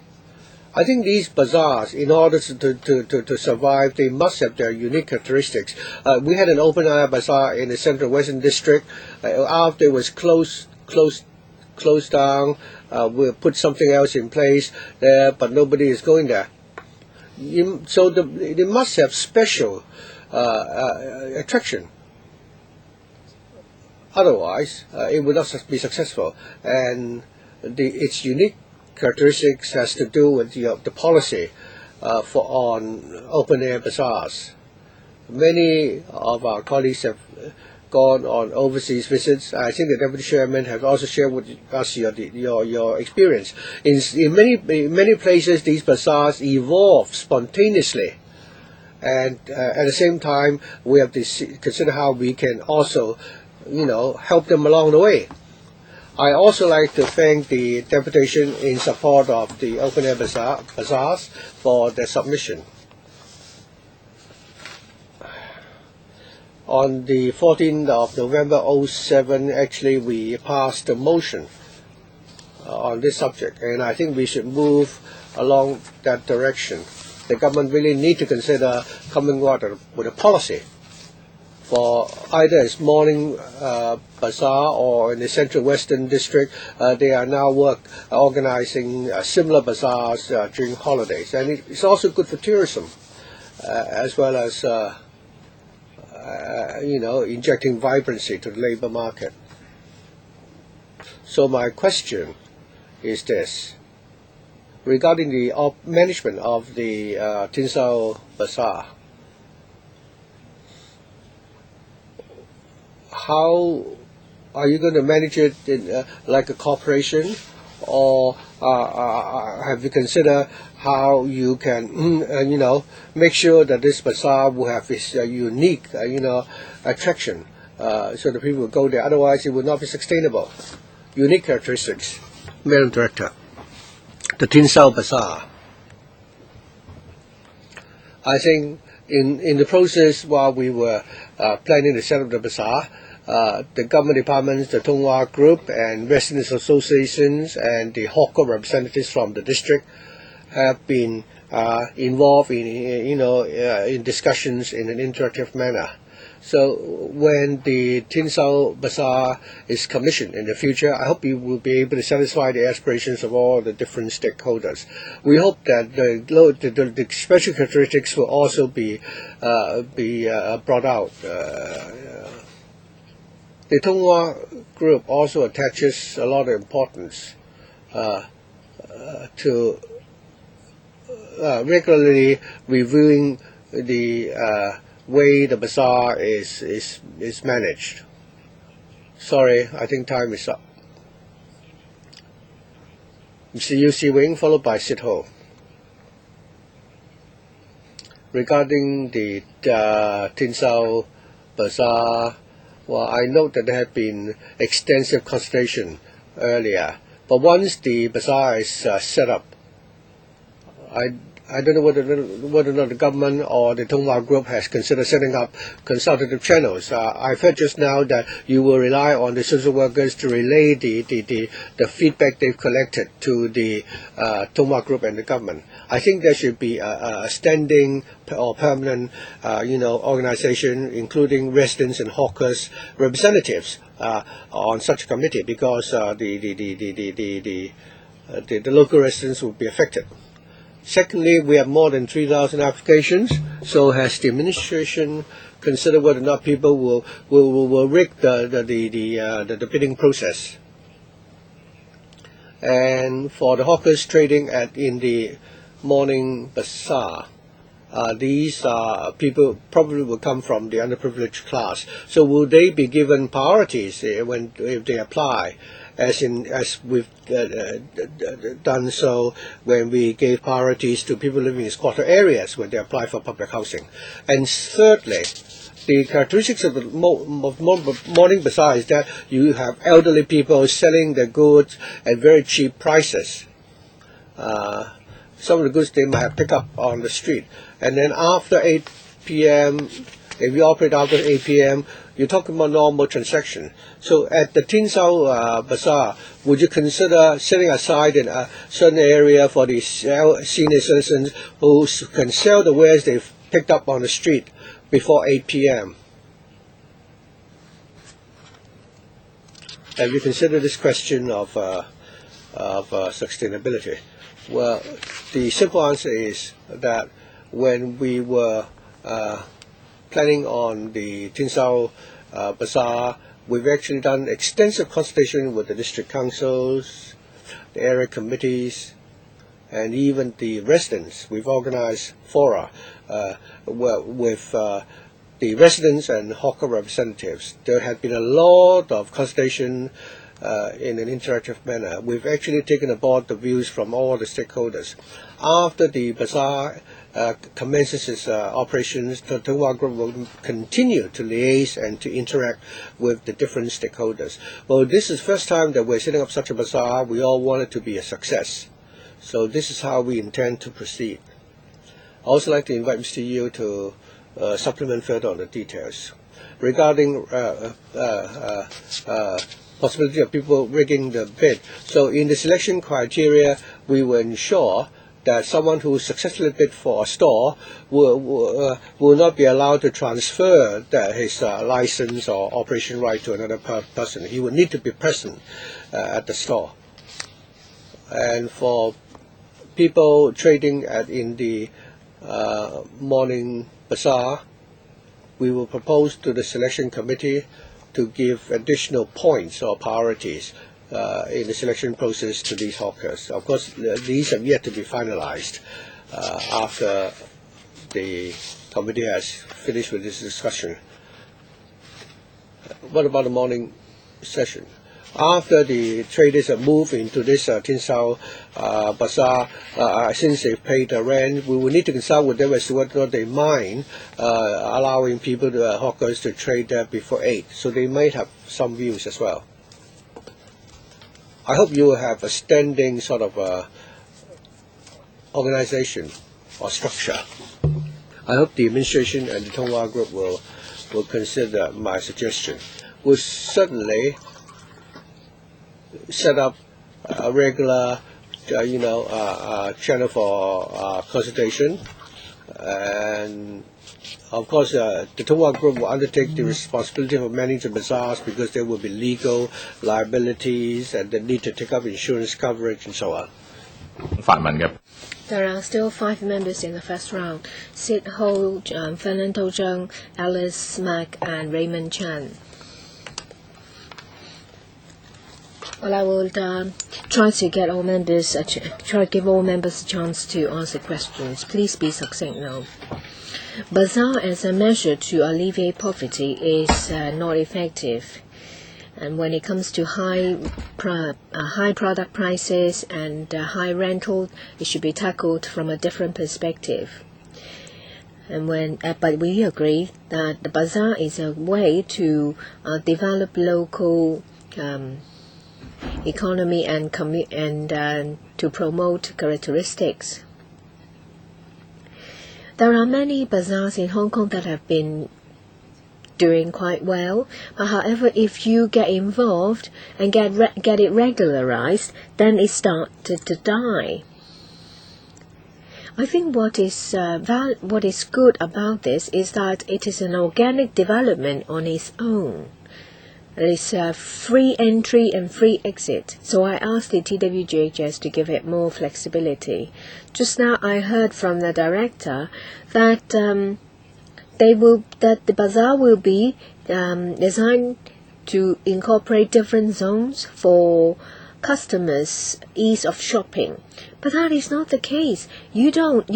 I think these bazaars, in order to survive, they must have their unique characteristics. We had an open air bazaar in the Central Western District. After it was closed down, we'll put something else in place there, but nobody is going there. So they must have special attraction. Otherwise, it would not be successful. And its unique characteristics has to do with the policy on open air bazaars. Many of our colleagues have gone on overseas visits. I think the Deputy Chairman has also shared with us your experience. In many places, these bazaars evolve spontaneously, and at the same time, we have to consider how we can also, help them along the way. I also like to thank the deputation in support of the open air bazaars for their submission. On the 14th of November 2007, actually we passed a motion on this subject, and I think we should move along that direction. The government really need to consider coming out with a policy for either its morning bazaar or in the Central Western District. They are now organizing similar bazaars during holidays, and it's also good for tourism as well as injecting vibrancy to the labor market. So my question is this: regarding the management of the Tin Sao Bazaar. How are you going to manage it in, like a corporation, or have you considered how you can, make sure that this bazaar will have this unique, attraction, so that people will go there? Otherwise, it would not be sustainable. Unique characteristics, Madam Director. The Tin Sao Bazaar. I think in the process while we were planning to set up the bazaar, the government departments, the Tung Wah Group, and residents associations, and the hawker representatives from the district have been involved in discussions in an interactive manner. So when the Tin Sao Bazaar is commissioned in the future, I hope you will be able to satisfy the aspirations of all the different stakeholders. We hope that the special characteristics will also be brought out. The Tung Wah Group also attaches a lot of importance to regularly reviewing the way the bazaar is managed. Sorry, I think time is up. Mr. Yu Si Wing, followed by Sit Ho. Regarding the Tin Sao Bazaar, well, I note that there have been extensive consultation earlier, but once the bazaar is set up, I don't know whether or not the government or the Tung Wah Group has considered setting up consultative channels. I've heard just now that you will rely on the social workers to relay the feedback they've collected to the Tung Wah Group and the government. I think there should be a standing or permanent, organization, including residents and hawkers representatives on such a committee, because the local residents will be affected. Secondly, we have more than 3,000 applications. So has the administration considered whether or not people will rig the bidding process? And for the hawkers trading in the morning bazaar, these people probably will come from the underprivileged class. So will they be given priorities if they apply? As we've done so when we gave priorities to people living in squatter areas when they apply for public housing. And thirdly, the characteristics of the morning bazaar is that you have elderly people selling their goods at very cheap prices. Some of the goods they might have picked up on the street. And then after 8 p.m., if you operate after 8 p.m., you're talking about normal transaction. So at the Tin Sao Bazaar, would you consider setting aside in a certain area for the senior citizens who can sell the wares they've picked up on the street before 8 p.m.? Have you considered this question of sustainability? Well, the simple answer is that when we were planning on the Tin Sao Bazaar, we've actually done extensive consultation with the district councils, the area committees, and even the residents. We've organized fora with the residents and hawker representatives. There had been a lot of consultation in an interactive manner. We've actually taken aboard the views from all the stakeholders. After the bazaar commences its operations, the Tung Wah Group will continue to liaise and to interact with the different stakeholders. Well, this is the first time that we're setting up such a bazaar. We all want it to be a success. So this is how we intend to proceed. I'd also like to invite Mr. Yu to supplement further on the details. Regarding possibility of people rigging the bid. So in the selection criteria, we will ensure that someone who successfully bid for a store will not be allowed to transfer his license or operation right to another person. He will need to be present at the store. And for people trading in the morning bazaar, we will propose to the selection committee to give additional points or priorities in the selection process to these hawkers. Of course, these have yet to be finalized after the committee has finished with this discussion. What about the morning session? After the traders have moved into this Tin Sao Bazaar, since they paid the rent, we will need to consult with them as to whether or not they mind allowing people, hawkers, to trade there before 8. So they might have some views as well. I hope you will have a standing sort of organization or structure. I hope the administration and the Tonghua Group will consider my suggestion. We'll certainly set up a regular, channel for consultation, and of course, the Tonghua Group will undertake the responsibility for managing the bazaars because there will be legal liabilities and the need to take up insurance coverage and so on. There are still 5 members in the first round: Sid Ho, Fernando Zhang, Alice Mack, and Raymond Chan. Well, I will try to get all members, try to give all members a chance to answer questions. Please be succinct now. Bazaar as a measure to alleviate poverty is not effective. And when it comes to high product prices and high rental, it should be tackled from a different perspective. And but we agree that the bazaar is a way to develop local economy and to promote characteristics. There are many bazaars in Hong Kong that have been doing quite well, but however, if you get involved and get it regularized, then it started to die. I think what is good about this is that it is an organic development on its own. There is free entry and free exit. So I asked the TWGHS to give it more flexibility. Just now I heard from the director that the bazaar will be designed to incorporate different zones for customers' ease of shopping. But that is not the case. You don't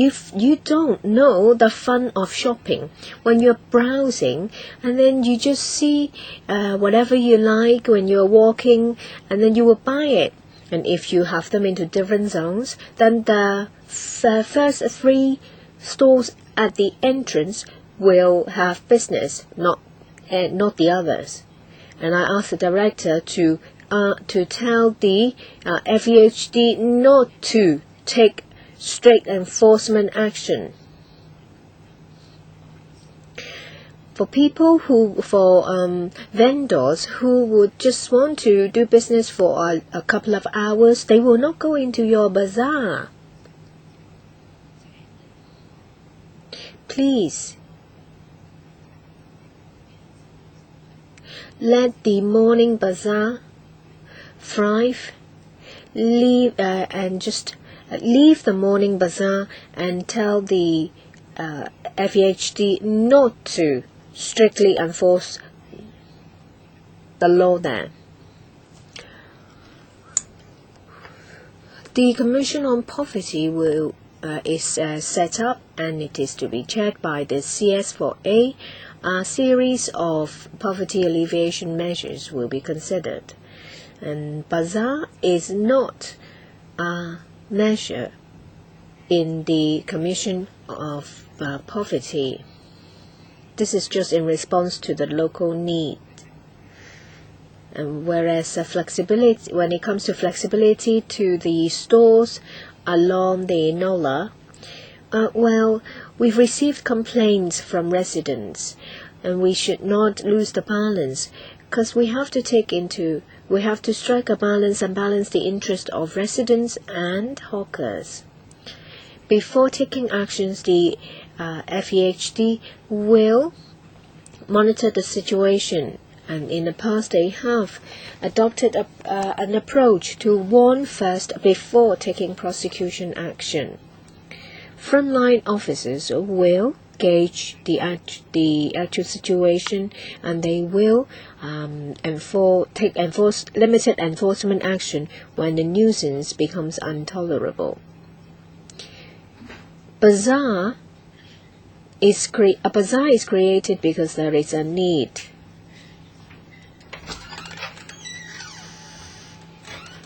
know the fun of shopping when you're browsing, and then you just see whatever you like when you're walking, and then you will buy it. And if you have them into different zones, then the first 3 stores at the entrance will have business, not the others. And I asked the director to tell the FEHD not to take strict enforcement action. For vendors who would just want to do business for a couple of hours, they will not go into your bazaar. Please, let the morning bazaar thrive. Leave the morning bazaar and tell the FEHD not to strictly enforce the law there. The Commission on Poverty is set up, and it is to be chaired by the CS4A. A series of poverty alleviation measures will be considered. And bazaar is not a measure in the Commission of Poverty. This is just in response to the local need. And whereas flexibility, when it comes to flexibility to the stores along the NOLA, we've received complaints from residents, and we should not lose the balance, because we have to strike a balance and balance the interest of residents and hawkers. Before taking actions, the FEHD will monitor the situation, and in the past they have adopted an approach to warn first before taking prosecution action. Frontline officers will gauge the actual situation, and they will take limited enforcement action when the nuisance becomes intolerable. A bazaar is created because there is a need.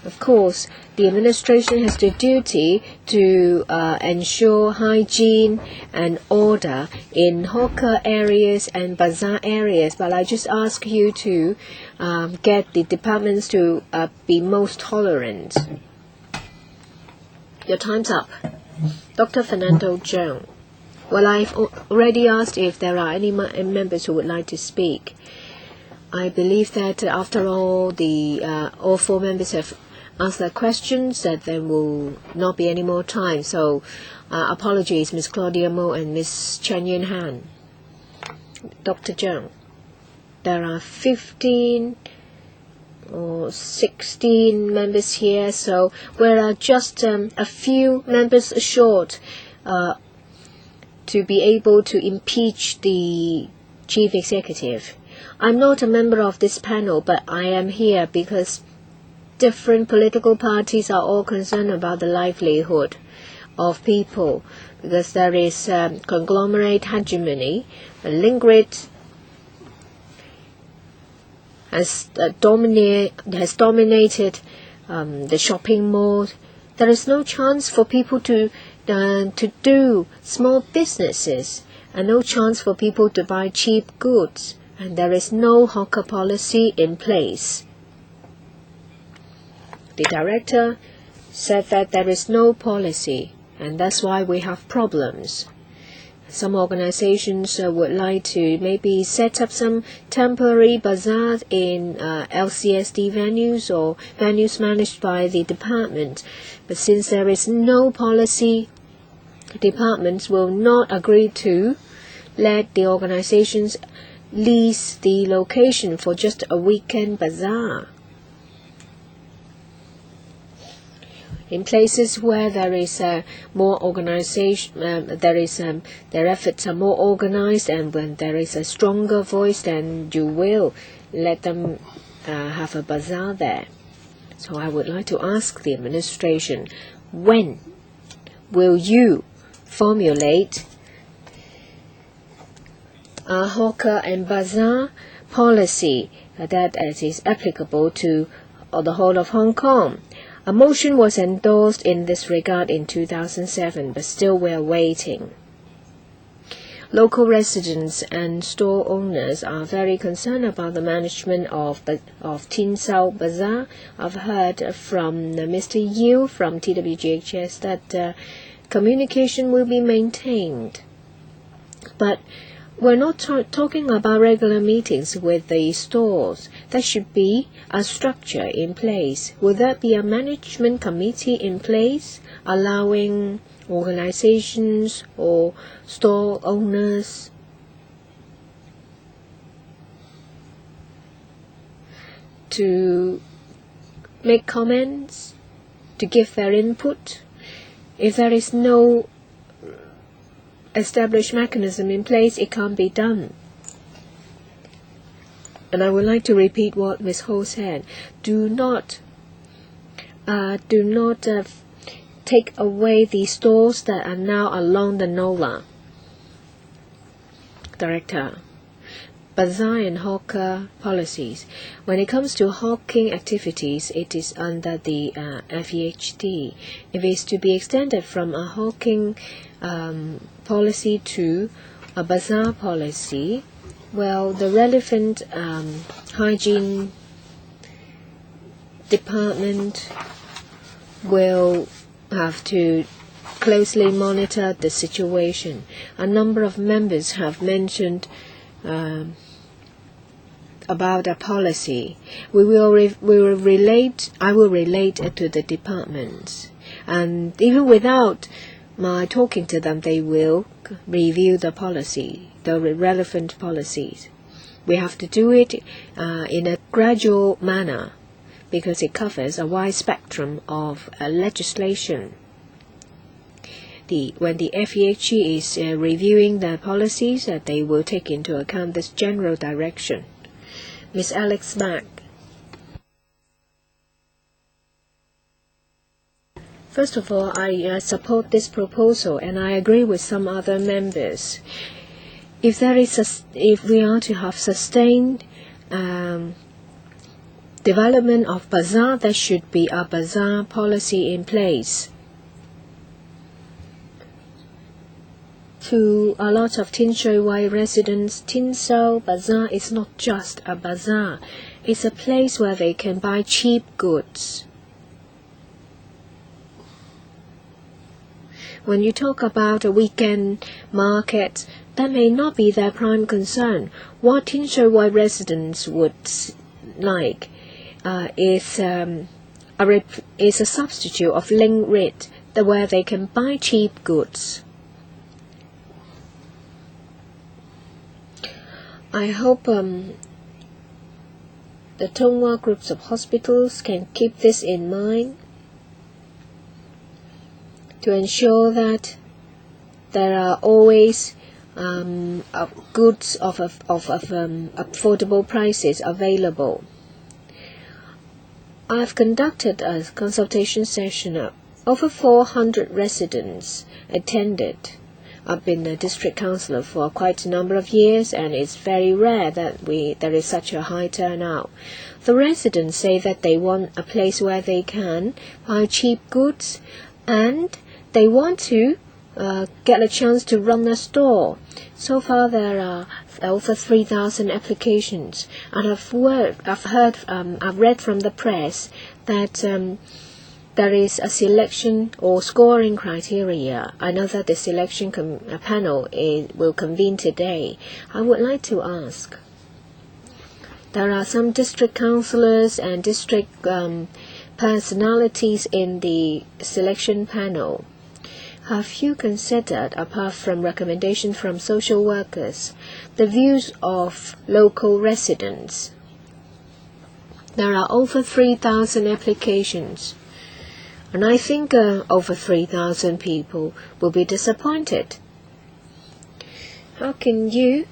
Of course, the administration has the duty to ensure hygiene and order in hawker areas and bazaar areas, but I just ask you to get the departments to be most tolerant. Your time's up. Dr. Fernando Cheung. Well, I've already asked if there are any members who would like to speak. I believe that after all, all four members have asked their questions, that there will not be any more time. So, apologies, Ms. Claudia Mo and Ms. Chen Yin Han. Dr. Cheung, there are 15 or 16 members here, so we're just a few members short to be able to impeach the Chief Executive. I'm not a member of this panel, but I am here because different political parties are all concerned about the livelihood of people, because there is conglomerate hegemony. Lingrid has dominated the shopping mall. There is no chance for people to do small businesses, and no chance for people to buy cheap goods, and there is no hawker policy in place. The director said that there is no policy, and that's why we have problems. Some organizations would like to maybe set up some temporary bazaars in LCSD venues or venues managed by the department. But since there is no policy, departments will not agree to let the organizations lease the location for just a weekend bazaar. In places where there is more organization, their efforts are more organized, and when there is a stronger voice, then you will let them have a bazaar there. So I would like to ask the administration, when will you formulate a hawker and bazaar policy that is applicable to the whole of Hong Kong? A motion was endorsed in this regard in 2007, but still we are waiting. Local residents and store owners are very concerned about the management of Tin Sao Bazaar. I've heard from Mr. Yiu from TWGHS that communication will be maintained. But we're not talking about regular meetings with the stores. There should be a structure in place. Will there be a management committee in place allowing organizations or store owners to make comments, to give their input? If there is no established mechanism in place, it can't be done. And I would like to repeat what Ms. Ho said. Do not take away the stores that are now along the NOLA. Director, bazaar and hawker policies. When it comes to hawking activities, it is under the FEHD. If it is to be extended from a hawking policy to a bazaar policy, well, the relevant hygiene department will have to closely monitor the situation. A number of members have mentioned about a policy. I will relate it to the departments, and even without my talking to them, they will review the policy, the relevant policies. We have to do it in a gradual manner because it covers a wide spectrum of legislation. when the FEHG is reviewing their policies, that they will take into account this general direction. Ms. Alex Mack. First of all, I support this proposal, and I agree with some other members. If we are to have sustained development of bazaar, there should be a bazaar policy in place. To a lot of Tin Shui Wai residents, Tin Sao Bazaar is not just a bazaar. It's a place where they can buy cheap goods. When you talk about a weekend market, that may not be their prime concern. What Tin Shui Wai residents would like is a substitute of Ling Rit, where they can buy cheap goods. I hope the Tonghua groups of hospitals can keep this in mind to ensure that there are always goods of affordable prices available. I've conducted a consultation session. Over 400 residents attended. I've been a district councillor for quite a number of years, and it's very rare that there is such a high turnout. The residents say that they want a place where they can buy cheap goods, and they want to get a chance to run a store. So far, there are over 3,000 applications, and I've read from the press that there is a selection or scoring criteria. I know that the selection panel will convene today. I would like to ask. There are some district councillors and district personalities in the selection panel. Have you considered, apart from recommendations from social workers, the views of local residents? There are over 3,000 applications, and I think over 3,000 people will be disappointed. How can you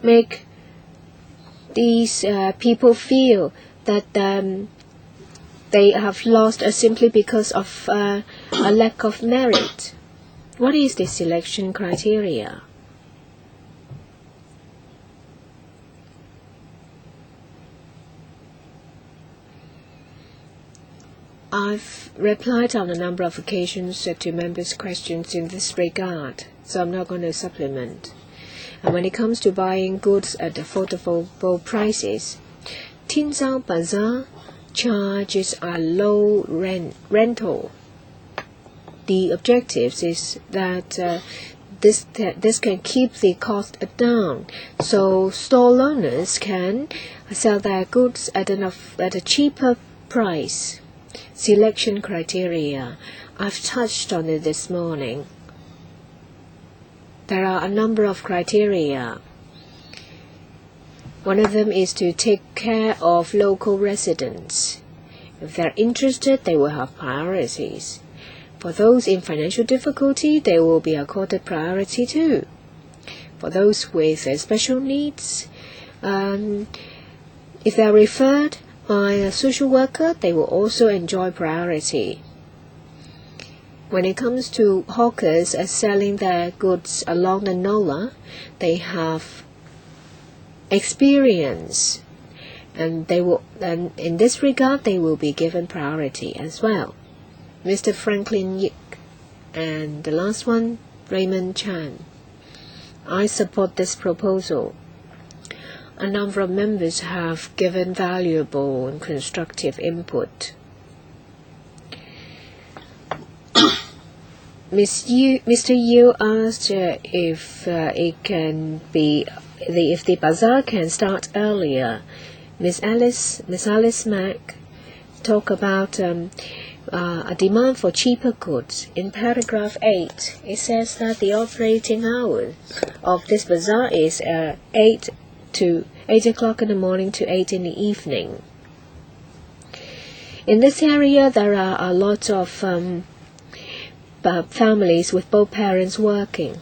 make these people feel that they have lost simply because of a lack of merit? What is the selection criteria? I've replied on a number of occasions to members' questions in this regard, so I'm not going to supplement. And when it comes to buying goods at affordable prices, Tin Sao Bazaar charges a low rental. The objective is that this can keep the cost down, so stall owners can sell their goods at a cheaper price. Selection criteria. I've touched on it this morning. There are a number of criteria. One of them is to take care of local residents. If they're interested, they will have priorities. For those in financial difficulty, they will be accorded priority too. For those with special needs, if they're referred by a social worker, they will also enjoy priority. When it comes to hawkers selling their goods along the NOLA, they have experience, and in this regard they will be given priority as well. Mr. Franklin Yik, and the last one, Raymond Chan. I support this proposal. A number of members have given valuable and constructive input. Mr. Yu asked if the bazaar can start earlier. Miss Alice Mack talked about a demand for cheaper goods. In paragraph 8, it says that the operating hours of this bazaar is 8 o'clock in the morning to 8 in the evening. In this area, there are a lot of families with both parents working.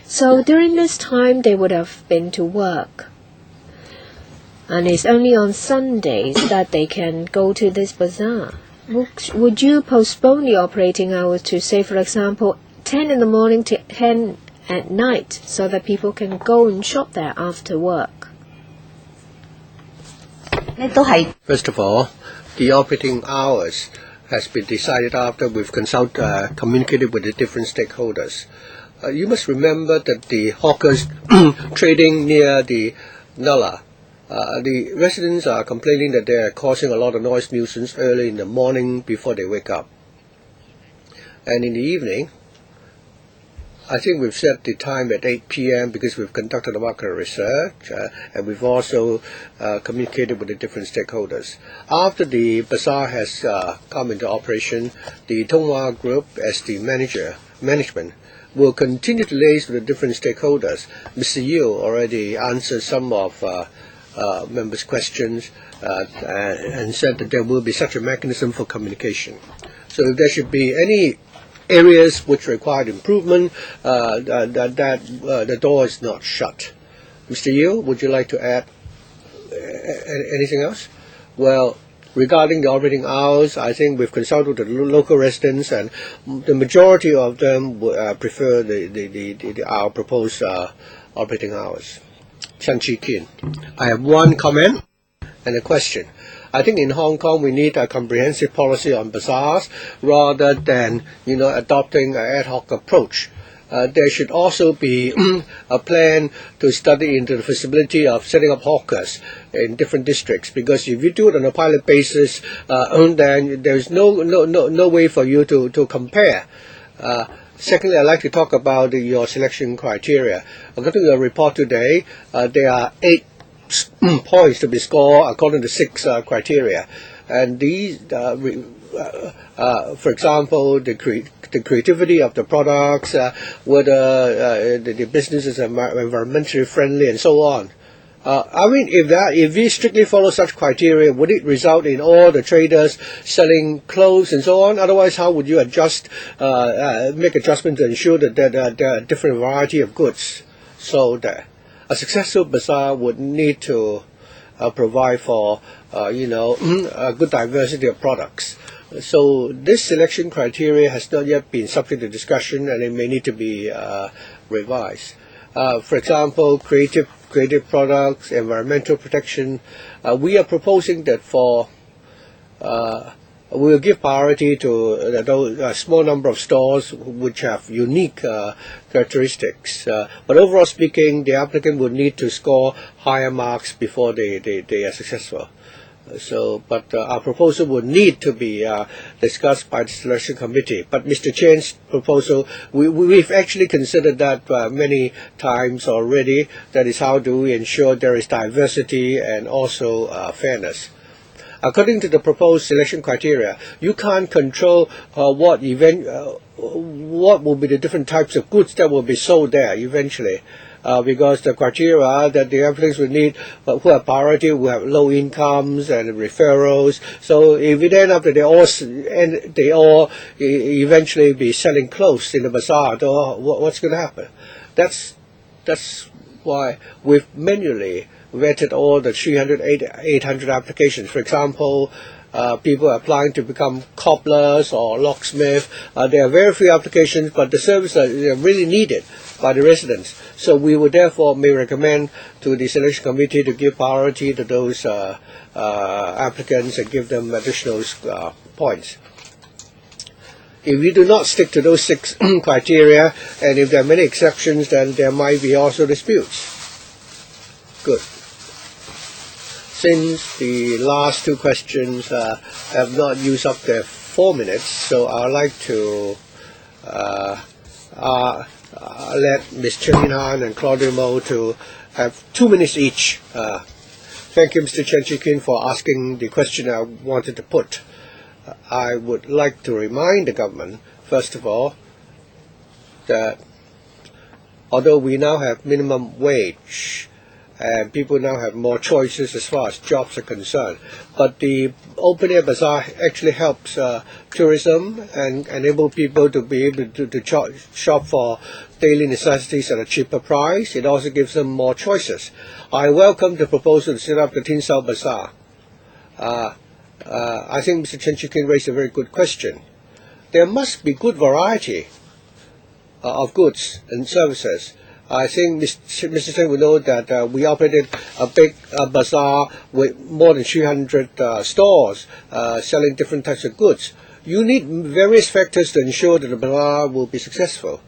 So during this time, they would have been to work. And it's only on Sundays that they can go to this bazaar. Would you postpone the operating hours to, say, for example, 10 in the morning to 10 at night, so that people can go and shop there after work? First of all, the operating hours has been decided after we've communicated with the different stakeholders. You must remember that the hawkers trading near the Nullah, the residents are complaining that they are causing a lot of noise nuisance early in the morning before they wake up. And in the evening, I think we've set the time at 8 p.m. because we've conducted a market research and we've also communicated with the different stakeholders. After the bazaar has come into operation, the Tonghua Group, as the management, will continue to liaise with the different stakeholders. Mr. Yu already answered some of members' questions and said that there will be such a mechanism for communication. So if there should be any areas which required improvement, the door is not shut. Mr. Yu, would you like to add anything else? Well, regarding the operating hours, I think we've consulted the local residents, and the majority of them prefer our proposed operating hours. Chan Chi-kin. I have one comment and a question. I think in Hong Kong we need a comprehensive policy on bazaars rather than adopting an ad hoc approach. There should also be a plan to study into the feasibility of setting up hawkers in different districts, because if you do it on a pilot basis, then there is no way for you to compare. Secondly, I'd like to talk about your selection criteria. According to your report today, there are 8 points to be scored according to 6 criteria, and these, for example, the creativity of the products, whether the business is environmentally friendly, and so on. I mean, if we strictly follow such criteria, would it result in all the traders selling clothes and so on? Otherwise, how would you make adjustments to ensure that there are different variety of goods sold there? A successful bazaar would need to provide for, a good diversity of products. So this selection criteria has not yet been subject to discussion, and it may need to be revised. For example, creative products, environmental protection. We are proposing that we will give priority to a small number of stores which have unique characteristics. But overall speaking, the applicant would need to score higher marks before they are successful. But our proposal would need to be discussed by the selection committee. But Mr. Chen's proposal, we've actually considered that many times already. That is, how do we ensure there is diversity and also fairness. According to the proposed selection criteria, you can't control what will be the different types of goods that will be sold there eventually. Because the criteria that the applicants will need, who have priority, who have low incomes and referrals. So if it end up that they all eventually be selling clothes in the bazaar, what's going to happen? That's why we've manually vetted all the 800 applications. For example, people applying to become cobblers or locksmith. There are very few applications, but the services are really needed by the residents. So we would therefore may recommend to the selection committee to give priority to those applicants and give them additional points. If we do not stick to those 6 criteria, and if there are many exceptions, then there might be also disputes. Good. Since the last 2 questions have not used up their 4 minutes, so I'd like to let Ms. Chen Han and Claudia Mo to have 2 minutes each. Thank you, Mr. Chen Chi-kin, for asking the question I wanted to put. I would like to remind the government, first of all, that although we now have minimum wage, and people now have more choices as far as jobs are concerned. But the open air bazaar actually helps tourism and enable people to be able to shop for daily necessities at a cheaper price. It also gives them more choices. I welcome the proposal to set up the Tin Sao Bazaar. I think Mr. Chen Che-cheung raised a very good question. There must be good variety of goods and services. I think Mr. Chen will know that we operated a big bazaar with more than 300 stores selling different types of goods. You need various factors to ensure that the bazaar will be successful.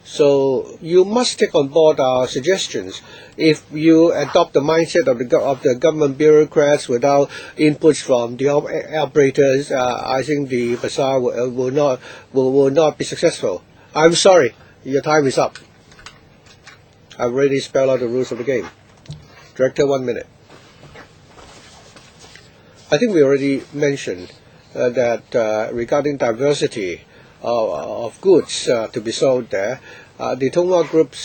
So you must take on board our suggestions. If you adopt the mindset of the government bureaucrats without inputs from the operators, I think the bazaar will not be successful. I'm sorry, your time is up. I've already spelled out the rules of the game. Director, 1 minute. I think we already mentioned that regarding diversity of goods to be sold there, the Fung-kwok Group's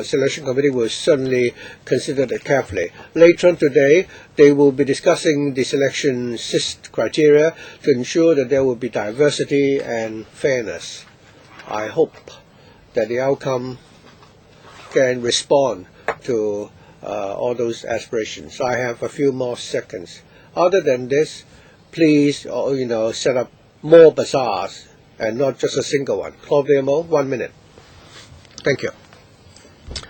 selection committee will certainly consider that carefully. Later on today, they will be discussing the selection criteria to ensure that there will be diversity and fairness. I hope that the outcome can respond to all those aspirations. I have a few more seconds. Other than this, please, set up more bazaars and not just a single one. Claude Vermo, 1 minute. Thank you.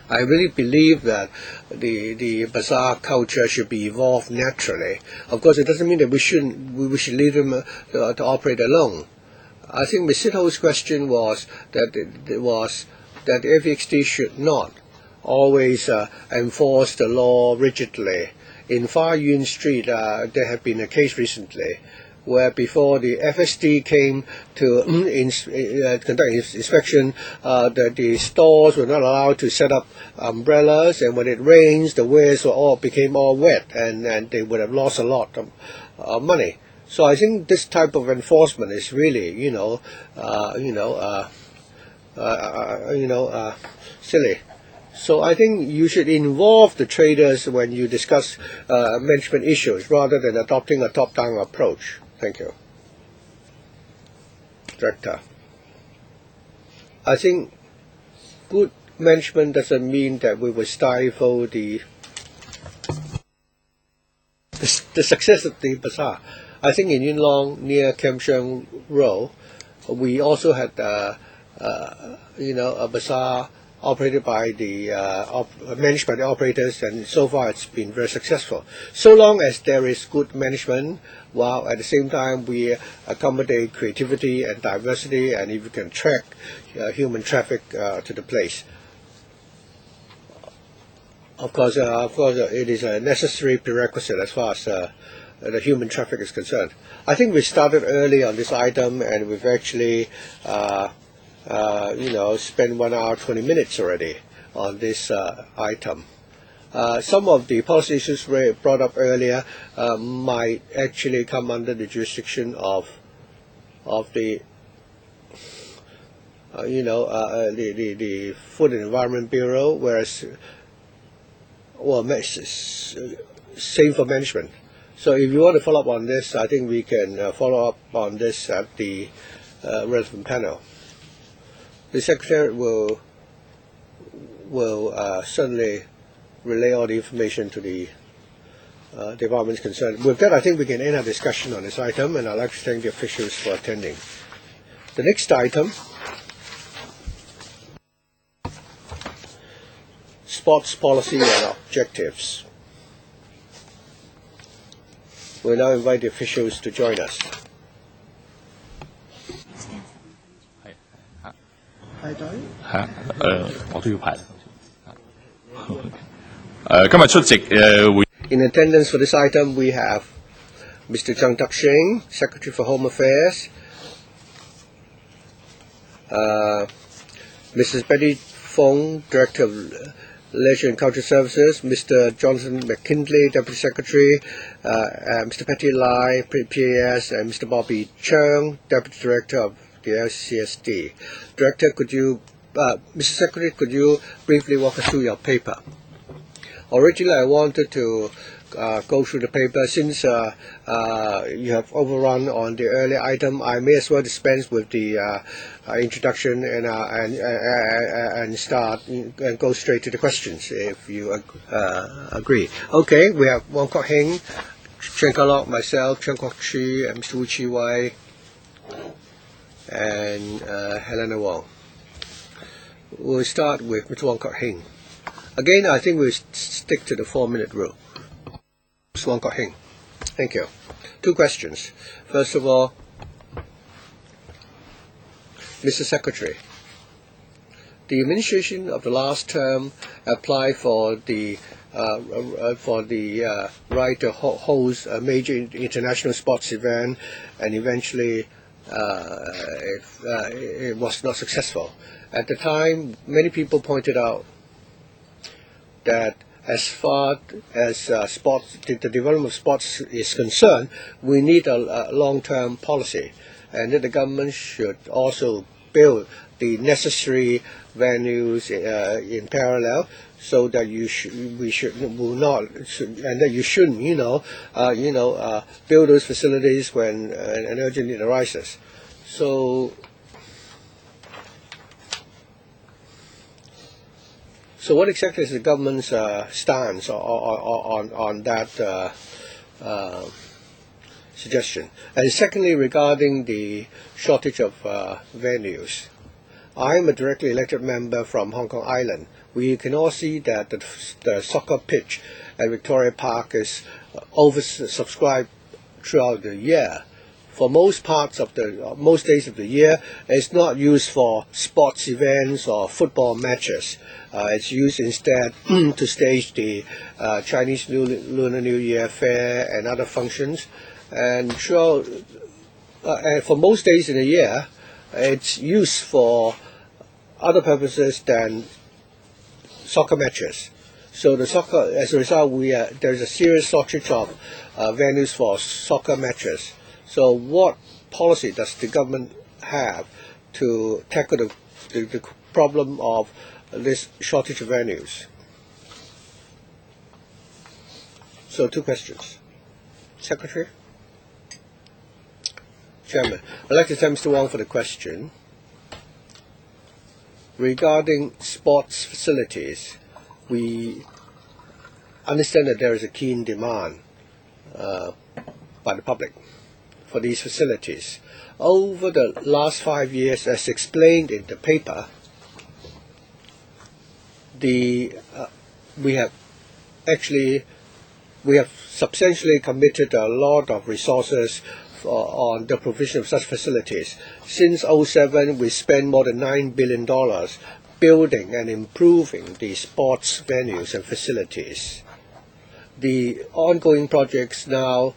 I really believe that the bazaar culture should be evolved naturally. Of course, it doesn't mean that we should leave them to operate alone. I think Ms. Sitho's question was that the FXT should not always enforce the law rigidly. In Far Yuen Street, there have been a case recently where before the FSD came to conduct inspection, the stores were not allowed to set up umbrellas, and when it rains, the wares became all wet, and they would have lost a lot of money. So I think this type of enforcement is really, silly. So I think you should involve the traders when you discuss management issues rather than adopting a top-down approach. Thank you. Director. I think good management doesn't mean that we will stifle the success of the bazaar. I think in Yuen Long near Kam Sheung Road, we also had a bazaar operated by managed by the operators, and so far it's been very successful. So long as there is good management, while at the same time we accommodate creativity and diversity, and if we can track human traffic to the place. Of course, it is a necessary prerequisite as far as the human traffic is concerned. I think we started early on this item, and we've actually spent 1 hour 20 minutes already on this item. Some of the policy issues brought up earlier might actually come under the jurisdiction of the the Food and Environment Bureau, whereas same for management. So if you want to follow up on this, I think we can follow up on this at the relevant panel. The Secretary will certainly relay all the information to the departments concerned. With that, I think we can end our discussion on this item, and I'd like to thank the officials for attending. The next item, sports policy and objectives. We'll now invite the officials to join us. 排隊係我都要排。今日出席會。In attendance for this item, we have Mr. Chang Tak-shing, Secretary for Home Affairs, Mrs. Betty Fong, Director of Leisure and Cultural Services, Mr. Jonathan McKinley, Deputy Secretary, Mr. Petty Lai, PAS, and Mr. Bobby Cheung, Deputy Director of the LCSD. Director, Mr. Secretary, could you briefly walk us through your paper? Originally, I wanted to go through the paper. Since you have overrun on the earlier item, I may as well dispense with the introduction and start and go straight to the questions, if you agree. Okay, we have Wong Kok Heng, Chen Ka-lok, myself, Chung Kwok-chi, and Mr. Wu Chi-wai, and Helena Wong. We'll start with Mr. Wong Kok Heng. Again, I think we'll stick to the 4-minute rule. Mr. Wong Kok Heng. Thank you. 2 questions. First of all, Mr. Secretary, the administration of the last term applied for the right to host a major international sports event, and eventually it was not successful. At the time, many people pointed out that as far as the development of sports is concerned, we need a long-term policy, and that the government should also build the necessary venues in parallel, so that you shouldn't build those facilities when an urgent need arises. So what exactly is the government's stance on that suggestion? And secondly, regarding the shortage of venues, I'm a directly elected member from Hong Kong Island. We can all see that the soccer pitch at Victoria Park is oversubscribed throughout the year. For most days of the year, it's not used for sports events or football matches. It's used instead to stage the Chinese Lunar New Year fair and other functions. And for most days in the year, it's used for other purposes than soccer matches. So as a result, there's a serious shortage of venues for soccer matches. So what policy does the government have to tackle the problem of this shortage of venues? So 2 questions. Secretary? Chairman, I'd like to thank Mr. Wong for the question. Regarding sports facilities, we understand that there is a keen demand by the public for these facilities. Over the last 5 years, as explained in the paper, we have substantially committed a lot of resources on the provision of such facilities. Since 2007, we spent more than $9 billion building and improving the sports venues and facilities. The ongoing projects now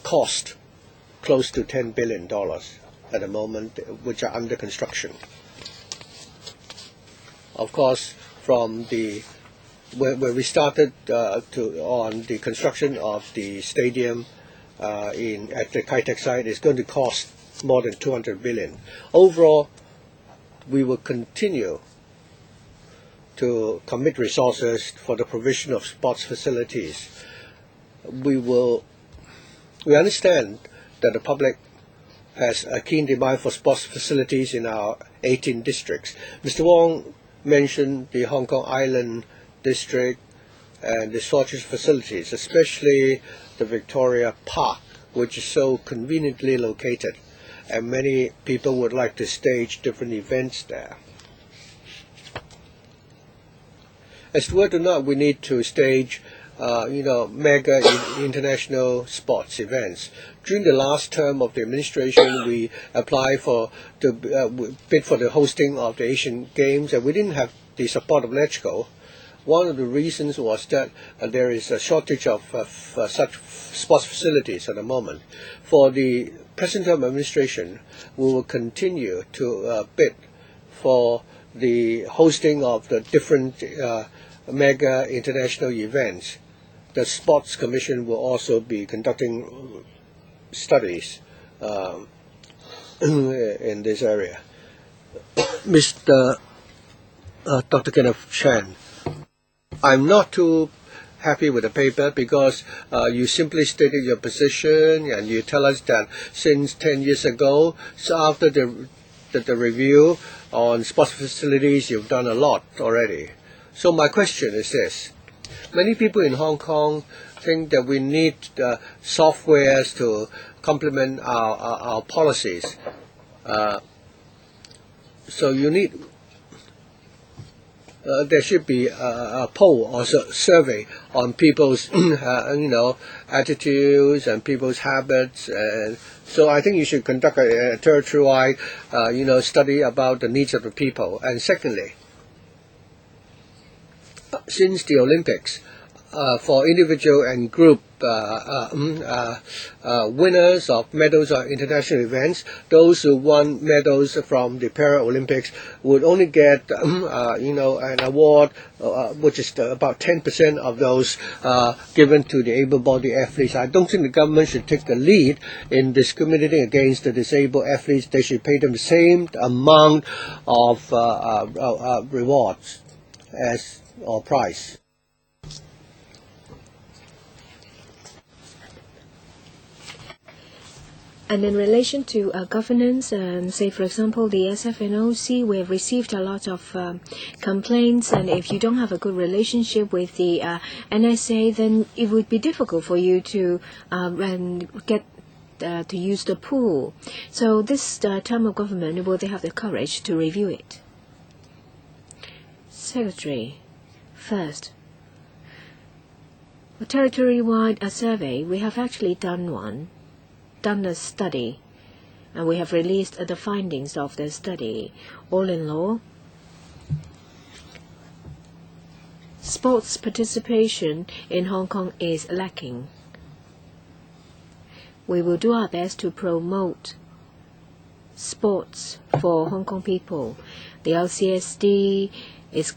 cost close to $10 billion at the moment, which are under construction. Of course, from when we started on the construction of the stadium at the Kai Tak site, it's going to cost more than $200 billion. Overall, we will continue to commit resources for the provision of sports facilities. We understand that the public has a keen demand for sports facilities in our 18 districts. Mr. Wong mentioned the Hong Kong Island district and the shortage facilities, especially the Victoria Park, which is so conveniently located, and many people would like to stage different events there. As to whether or not we need to stage mega international sports events. During the last term of the administration, we applied bid for the hosting of the Asian Games, and we didn't have the support of LegCo. One of the reasons was that there is a shortage of such sports facilities at the moment. For the present term administration, we will continue to bid for the hosting of the different mega international events. The Sports Commission will also be conducting studies in this area. Dr. Kenneth Chan, I'm not too happy with the paper because you simply stated your position and you tell us that since 10 years ago, so after the review on sports facilities, you've done a lot already. So my question is this. Many people in Hong Kong think that we need softwares to complement our policies. So you need there should be a poll or survey on people's attitudes and people's habits, and so I think you should conduct a territory-wide study about the needs of the people. And secondly, since the Olympics, for individual and group winners of medals or international events, those who won medals from the Paralympics would only get an award which is about 10% of those given to the able-bodied athletes. I don't think the government should take the lead in discriminating against the disabled athletes. They should pay them the same amount of rewards or prize. And in relation to governance, say for example the SFNOC, we have received a lot of complaints, and if you don't have a good relationship with the NSA, then it would be difficult for you to get to use the pool. So this term of government, will they have the courage to review it? Secretary, first, a territory-wide survey, we have actually done a study, and we have released the findings of the study. All in all, sports participation in Hong Kong is lacking. We will do our best to promote sports for Hong Kong people. The LCSD is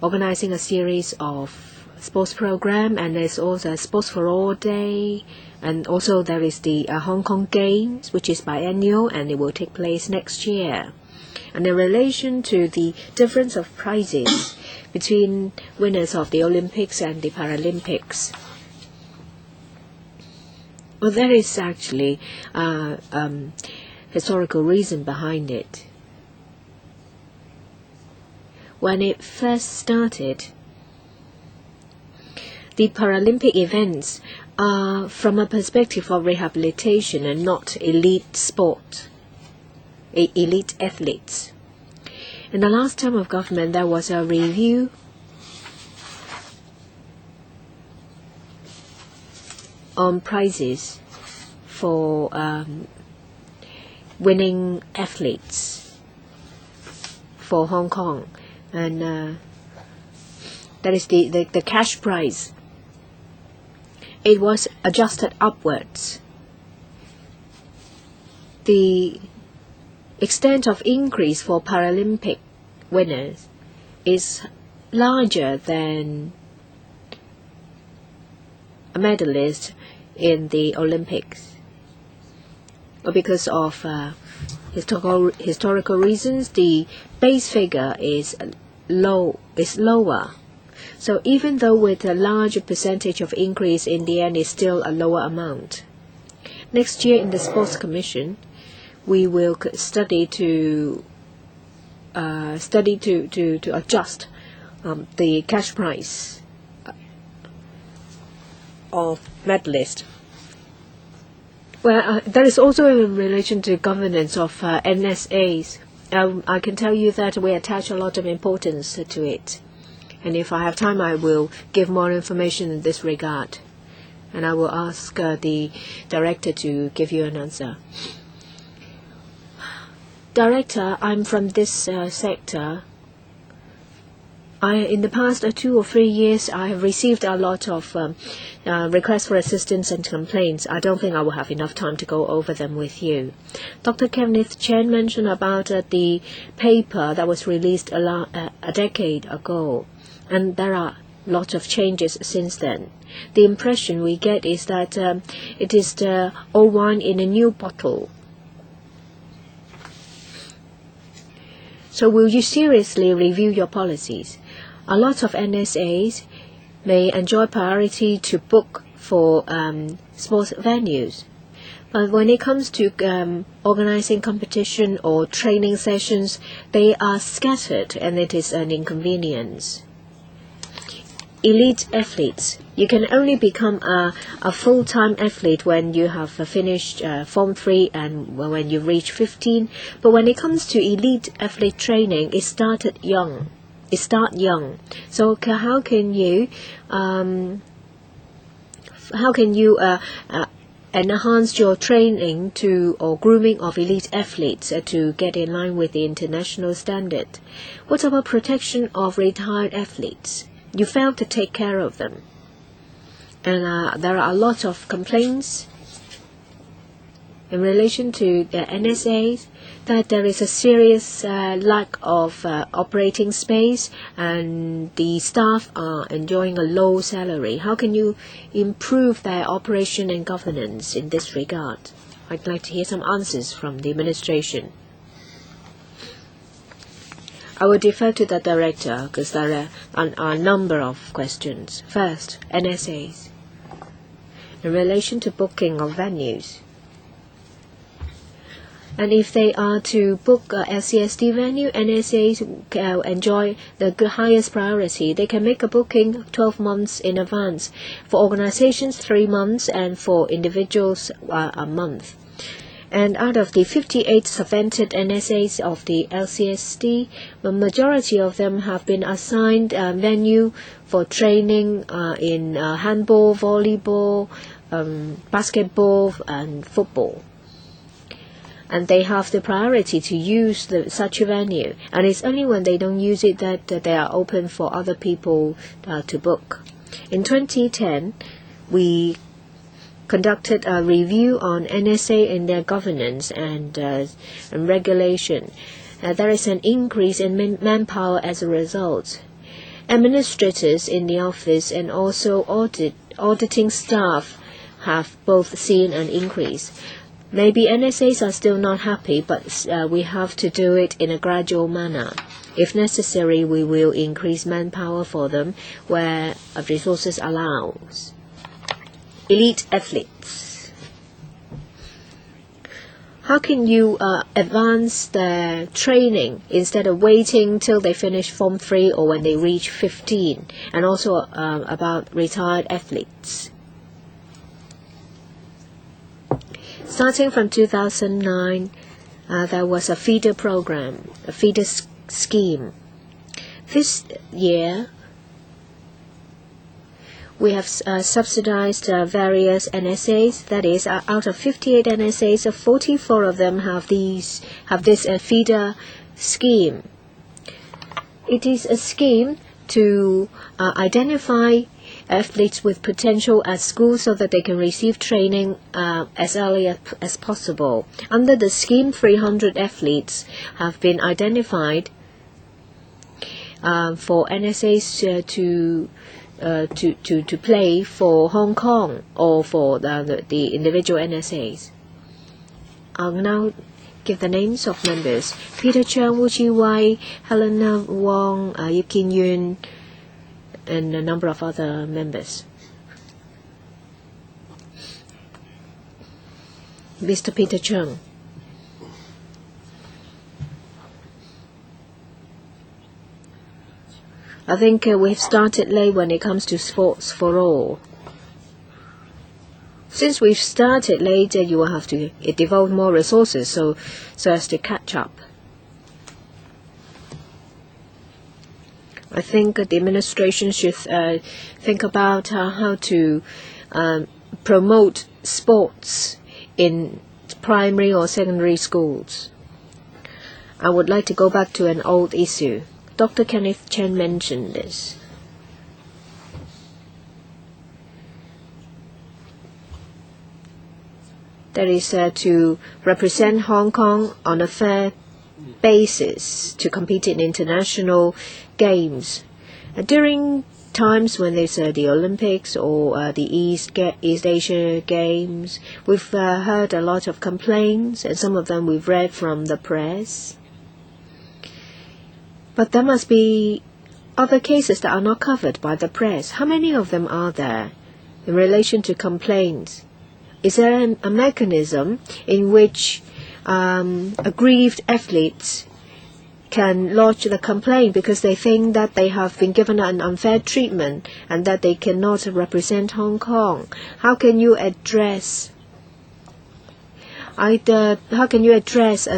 organizing a series of sports program, and there's also a Sports for All Day, and also there is the Hong Kong Games, which is biennial, and it will take place next year. And in relation to the difference of prizes between winners of the Olympics and the Paralympics, well, there is actually historical reason behind it. When it first started, the Paralympic events are from a perspective of rehabilitation and not elite sport, elite athletes. In the last term of government, there was a review on prizes for winning athletes for Hong Kong, and that is the cash prize. It was adjusted upwards. The extent of increase for Paralympic winners is larger than a medalist in the Olympics. Because of historical reasons, the base figure is lower. So even though with a larger percentage of increase, in the end it's still a lower amount. Next year in the Sports Commission, we will study to adjust the cash price of medalist. Well, there is also in relation to governance of NSAs. I can tell you that we attach a lot of importance to it. And if I have time, I will give more information in this regard. And I will ask the director to give you an answer. Director, I'm from this sector. In the past 2 or 3 years, I have received a lot of requests for assistance and complaints. I don't think I will have enough time to go over them with you. Dr. Kenneth Chen mentioned about the paper that was released a decade ago, and there are lots of changes since then. The impression we get is that it is the old wine in a new bottle. So will you seriously review your policies? A lot of NSAs may enjoy priority to book for sports venues. But when it comes to organizing competition or training sessions, they are scattered and it is an inconvenience. Elite athletes. You can only become a full-time athlete when you have finished Form 3 and when you reach 15. But when it comes to elite athlete training, it starts young. So how can you enhance your training or grooming of elite athletes to get in line with the international standard? What about protection of retired athletes? You fail to take care of them. And there are a lot of complaints in relation to the NSAs that there is a serious lack of operating space and the staff are enjoying a low salary. How can you improve their operation and governance in this regard? I'd like to hear some answers from the administration. I will defer to the director because there are a number of questions. First, NSAs. In relation to booking of venues. And if they are to book a LCSD venue, NSAs enjoy the highest priority. They can make a booking 12 months in advance. For organizations, 3 months, and for individuals, a month. And out of the 58 subvented NSAs of the LCSD, the majority of them have been assigned a venue for training in handball, volleyball, basketball, and football. And they have the priority to use such a venue. And it's only when they don't use it that they are open for other people to book. In 2010, we conducted a review on NSA and their governance and regulation. There is an increase in manpower as a result. Administrators in the office and also auditing staff have both seen an increase. Maybe NSAs are still not happy, but we have to do it in a gradual manner. If necessary, we will increase manpower for them where resources allows. Elite athletes. How can you advance their training instead of waiting till they finish Form 3 or when they reach 15? And also about retired athletes. Starting from 2009, there was a feeder program, a feeder scheme. This year, we have subsidized various NSAs. That is, out of 58 NSAs, 44 of them have this feeder scheme. It is a scheme to identify athletes with potential at school so that they can receive training as early as possible. Under the scheme, 300 athletes have been identified for NSAs to play for Hong Kong or for the individual NSAs. I'll now give the names of members: Peter Cheung, Wu Chi-wai, Helena Wong, Yip Kin Yun, and a number of other members. Mr. Peter Cheung. I think we've started late when it comes to sports for all. Since we've started late, you will have to devote more resources so as to catch up. I think the administration should think about how to promote sports in primary or secondary schools. I would like to go back to an old issue. Dr. Kenneth Chen mentioned this. That is to represent Hong Kong on a fair basis to compete in international games. During times when there's the Olympics or the East Asia Games, we've heard a lot of complaints, and some of them we've read from the press. But there must be other cases that are not covered by the press. How many of them are there in relation to complaints? Is there a mechanism in which aggrieved athletes can lodge the complaint because they think that they have been given an unfair treatment and that they cannot represent Hong Kong? How can you address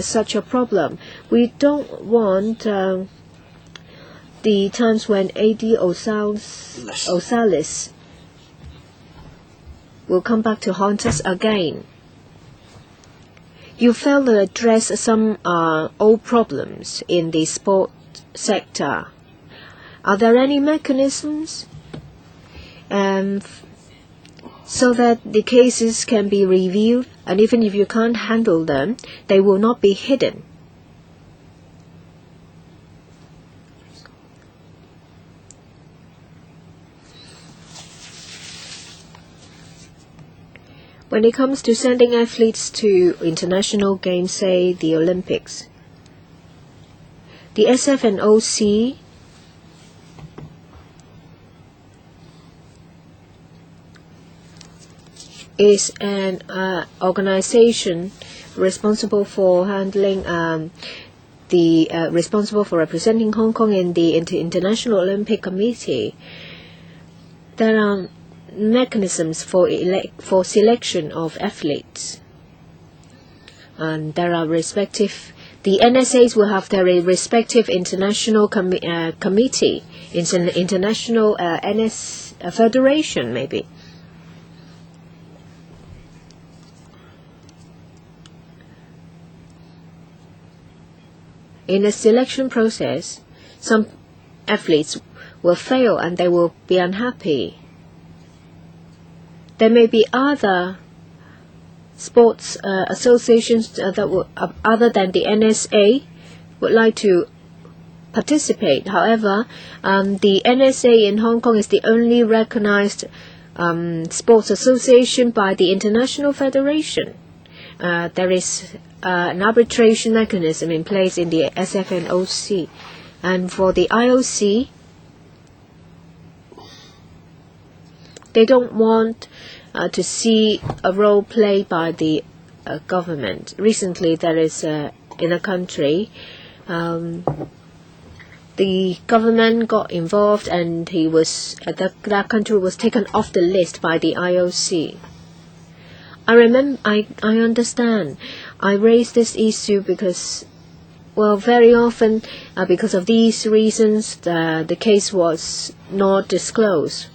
such a problem? We don't want the times when A.D. Osalis will come back to haunt us again. You failed to address some old problems in the sport sector. Are there any mechanisms so that the cases can be reviewed, and even if you can't handle them, they will not be hidden? When it comes to sending athletes to international games, say the Olympics, the SF&OC is an organization responsible for handling responsible for representing Hong Kong in the International Olympic Committee. There are mechanisms for selection of athletes, and there are the NSAs will have their respective international committee. It's an international federation, maybe. In the selection process, some athletes will fail and they will be unhappy. There may be other sports associations that will, other than the NSA, would like to participate. However, the NSA in Hong Kong is the only recognized sports association by the International Federation. There is an arbitration mechanism in place in the SF&OC. And for the IOC, they don't want to see a role played by the government. Recently, there is in a country, the government got involved, and that country was taken off the list by the IOC. I understand. I raised this issue because, well, very often because of these reasons, the case was not disclosed.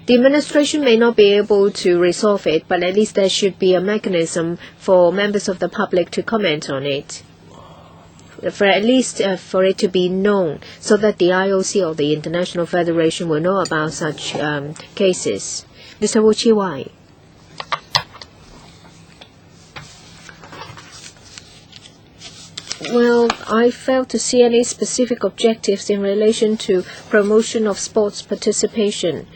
The administration may not be able to resolve it, but at least there should be a mechanism for members of the public to comment on it, for it to be known, so that the IOC or the International Federation will know about such cases. Mr. Wu Chi-wai. Well, I failed to see any specific objectives in relation to promotion of sports participation.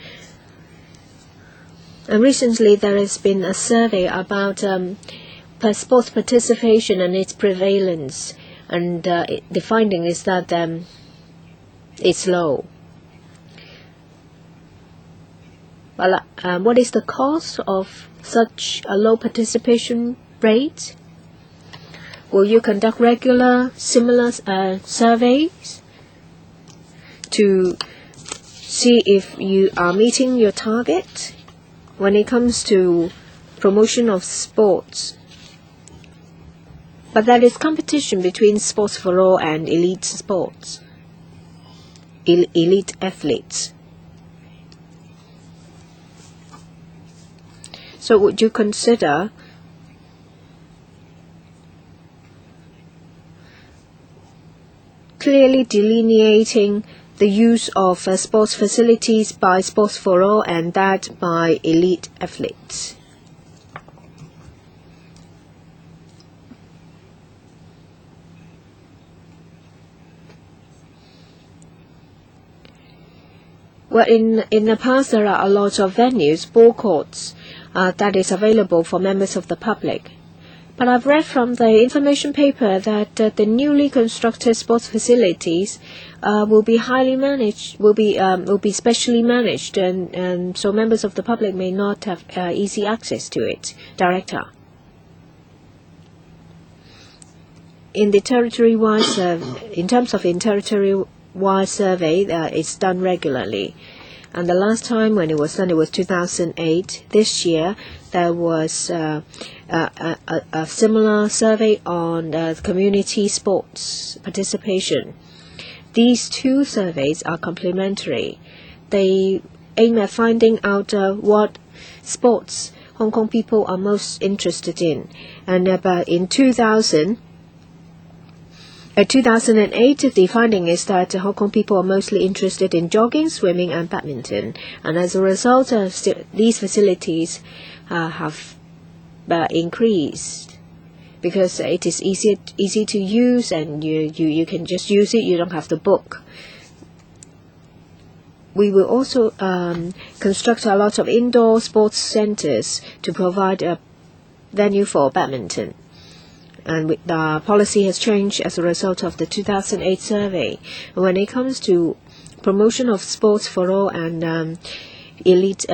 And recently there has been a survey about sports participation and its prevalence, and the finding is that it's low. Well, what is the cause of such a low participation rate? Will you conduct regular, similar surveys to see if you are meeting your target when it comes to promotion of sports? But there is competition between sports for all and elite sports, elite athletes. So would you consider clearly delineating the use of sports facilities by sports for all and that by elite athletes? Well, in the past there are a lot of venues, ball courts, that is available for members of the public. But I've read from the information paper that the newly constructed sports facilities will be highly managed, will be specially managed, and so members of the public may not have easy access to it. Director. In terms of territory-wide survey, it's done regularly. And the last time when it was done, it was 2008. This year, there was a similar survey on community sports participation. These two surveys are complementary. They aim at finding out what sports Hong Kong people are most interested in. And in 2008, the finding is that Hong Kong people are mostly interested in jogging, swimming, and badminton. And as a result, these facilities have increased because it is easy to use, and you can just use it. You don't have to book. We will also construct a lot of indoor sports centers to provide a venue for badminton. And the policy has changed as a result of the 2008 survey. When it comes to promotion of sports for all and elite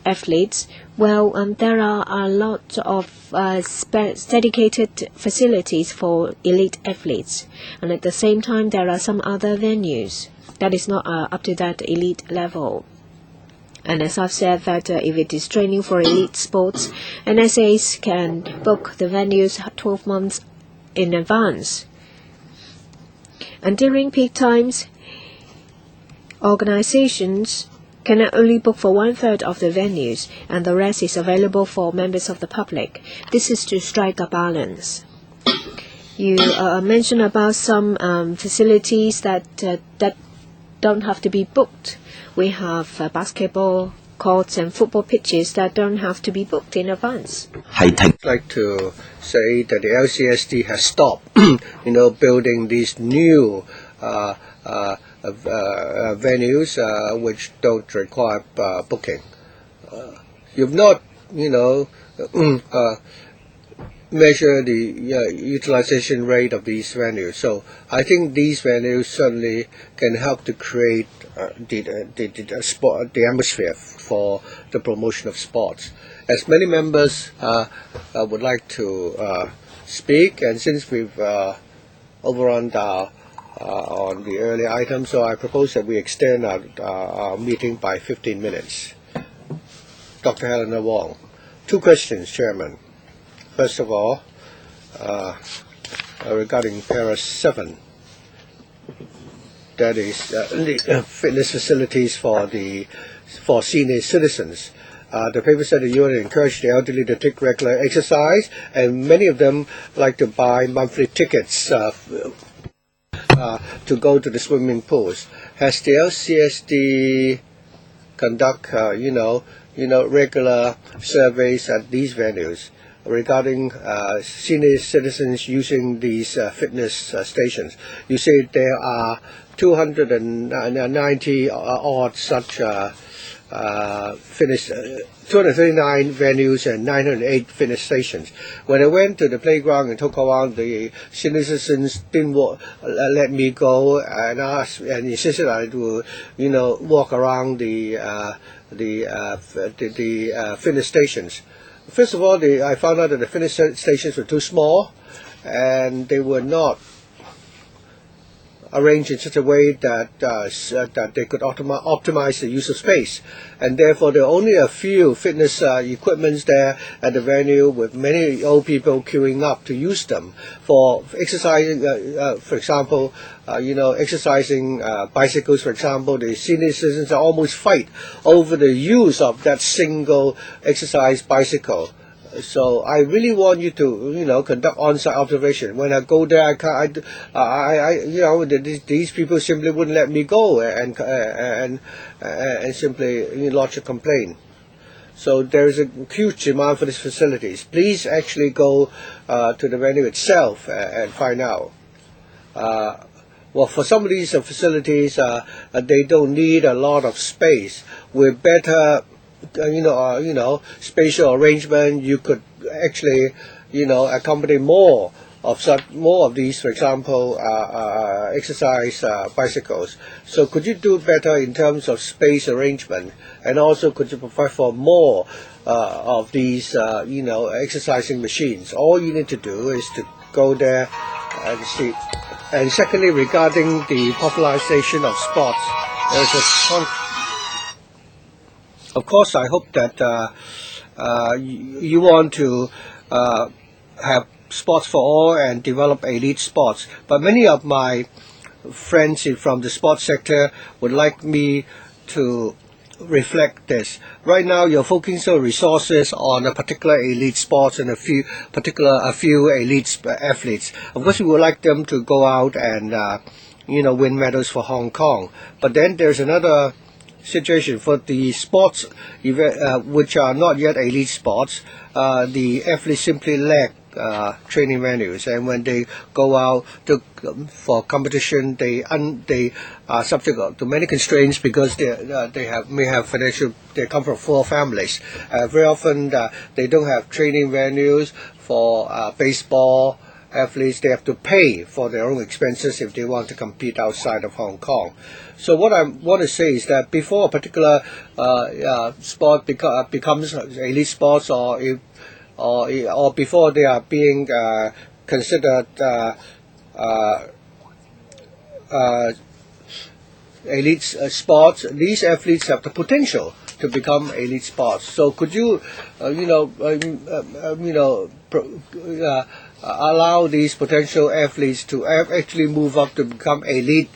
athletes, there are a lot of dedicated facilities for elite athletes. And at the same time, there are some other venues that is not up to that elite level. And as I've said, that if it is training for elite sports, NSAs can book the venues 12 months in advance. And during peak times, organizations can only book for 1/3 of the venues, and the rest is available for members of the public. This is to strike a balance. You mentioned about some facilities that don't have to be booked. We have basketball courts and football pitches that don't have to be booked in advance. I'd like to say that the LCSD has stopped, building these new venues which don't require booking. You've not, measure the utilization rate of these venues. So I think these venues certainly can help to create the atmosphere for the promotion of sports. As many members would like to speak, and since we've overrun on the early item, so I propose that we extend our meeting by 15 minutes. Dr. Helena Wong. 2 questions, Chairman. First of all, regarding Para 7, that is fitness facilities for senior citizens. The paper said that you want to encourage the elderly to take regular exercise, and many of them like to buy monthly tickets to go to the swimming pools. Has the LCSD conduct, regular surveys at these venues regarding senior citizens using these fitness stations? You say there are 290 odd such 239 venues and 908 fitness stations. When I went to the playground in Tokawang, the senior citizens didn't let me go and asked and insisted I would, walk around the fitness stations. First of all, I found out that the fitness stations were too small, and they were not arranged in such a way that they could optimize the use of space, and therefore there are only a few fitness equipments there at the venue, with many old people queuing up to use them for exercising. For example, exercising bicycles. For example, the senior citizens almost fight over the use of that single exercise bicycle. So I really want you to, conduct on-site observation. When I go there, these people simply wouldn't let me go and simply lodge a complaint. So there is a huge demand for these facilities. Please actually go to the venue itself and find out. Well, for some of these facilities, they don't need a lot of space. With better spatial arrangement, you could actually, accommodate more of these, for example, exercise bicycles. So could you do better in terms of space arrangement, and also could you provide for more of these, exercising machines? All you need to do is to go there and see. And secondly, regarding the popularization of sports, of course, I hope that you want to have sports for all and develop elite sports. But many of my friends from the sports sector would like me to reflect this. Right now, you're focusing resources on a particular elite sports and a few elite athletes. Of course, we would like them to go out and win medals for Hong Kong. But then there's another situation for the sports which are not yet elite sports. The athletes simply lack training venues, and when they go out for competition, they are subject to many constraints because may have financial. They come from poor families. Very often they don't have training venues for baseball athletes. They have to pay for their own expenses if they want to compete outside of Hong Kong. So what I want to say is that before a particular sport becomes elite sports, or before they are being considered elite sports, these athletes have the potential to become elite sports. So could you, allow these potential athletes to actually move up to become elite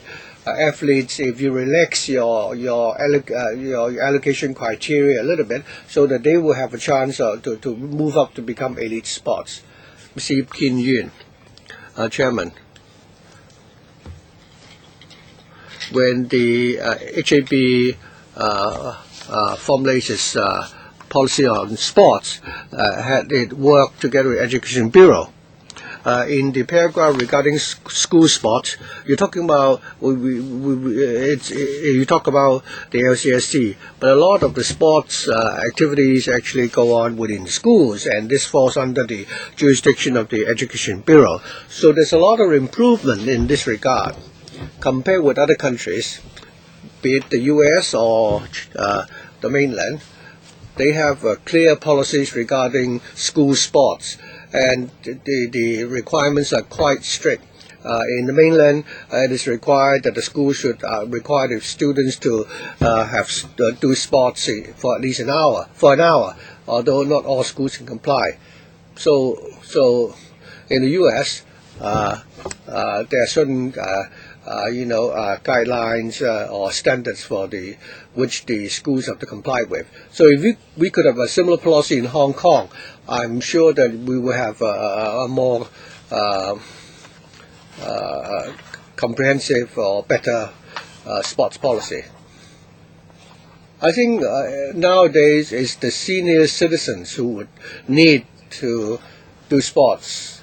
athletes if you relax your allocation criteria a little bit, so that they will have a chance to move up to become elite sports. Mr. Kim Yun, Chairman. When the HAB formulates its policy on sports, had it worked together with Education Bureau. In the paragraph regarding school sports, you're talking about you talk about the LCSC, but a lot of the sports activities actually go on within schools, and this falls under the jurisdiction of the Education Bureau. So there's a lot of improvement in this regard compared with other countries, be it the U.S. or the mainland. They have clear policies regarding school sports, and the requirements are quite strict. In the mainland, it is required that the school should require the students to do sports for at least an hour, although not all schools can comply. So in the U.S., there are certain guidelines or standards for which the schools have to comply with. So if we could have a similar policy in Hong Kong, I'm sure that we will have a more comprehensive or better sports policy. I think nowadays it's the senior citizens who would need to do sports.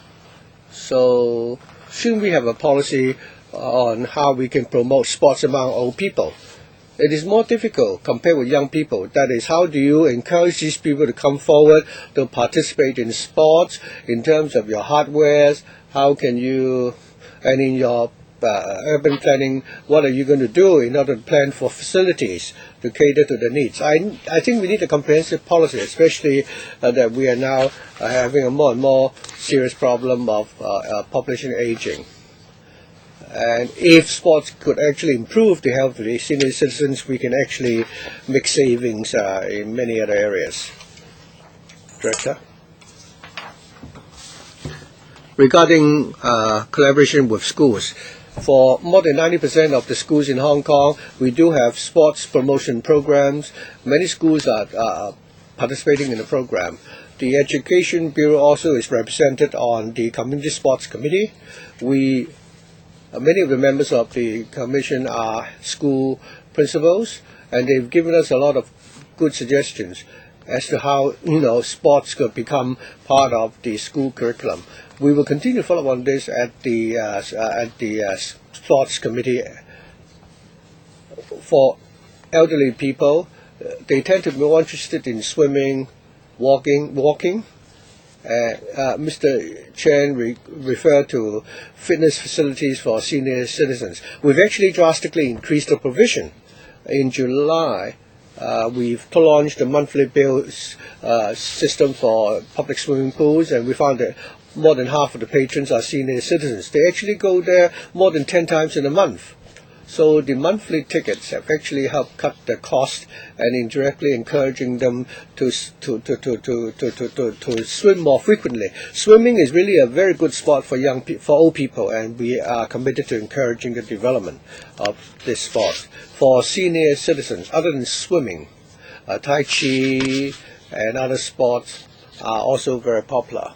So shouldn't we have a policy on how we can promote sports among old people? It is more difficult compared with young people. That is, how do you encourage these people to come forward to participate in sports in terms of your hardwares? How can you, and in your urban planning, what are you going to do in order to plan for facilities to cater to the needs? I think we need a comprehensive policy, especially that we are now having a more and more serious problem of population aging. And if sports could actually improve the health of the senior citizens, we can actually make savings in many other areas. Director? Regarding collaboration with schools, for more than 90% of the schools in Hong Kong, we do have sports promotion programs. Many schools are participating in the program. The Education Bureau also is represented on the Community Sports Committee. Many of the members of the commission are school principals, and they've given us a lot of good suggestions as to how sports could become part of the school curriculum. We will continue to follow on this at the sports committee. For elderly people, they tend to be more interested in swimming, walking, Mr. Chen referred to fitness facilities for senior citizens. We've actually drastically increased the provision. In July, we've launched a monthly bill system for public swimming pools, and we found that more than half of the patrons are senior citizens. They actually go there more than 10 times in a month. So the monthly tickets have actually helped cut the cost and indirectly encouraging them to swim more frequently. Swimming is really a very good sport for old people, and we are committed to encouraging the development of this sport. For senior citizens, other than swimming, Tai Chi and other sports are also very popular.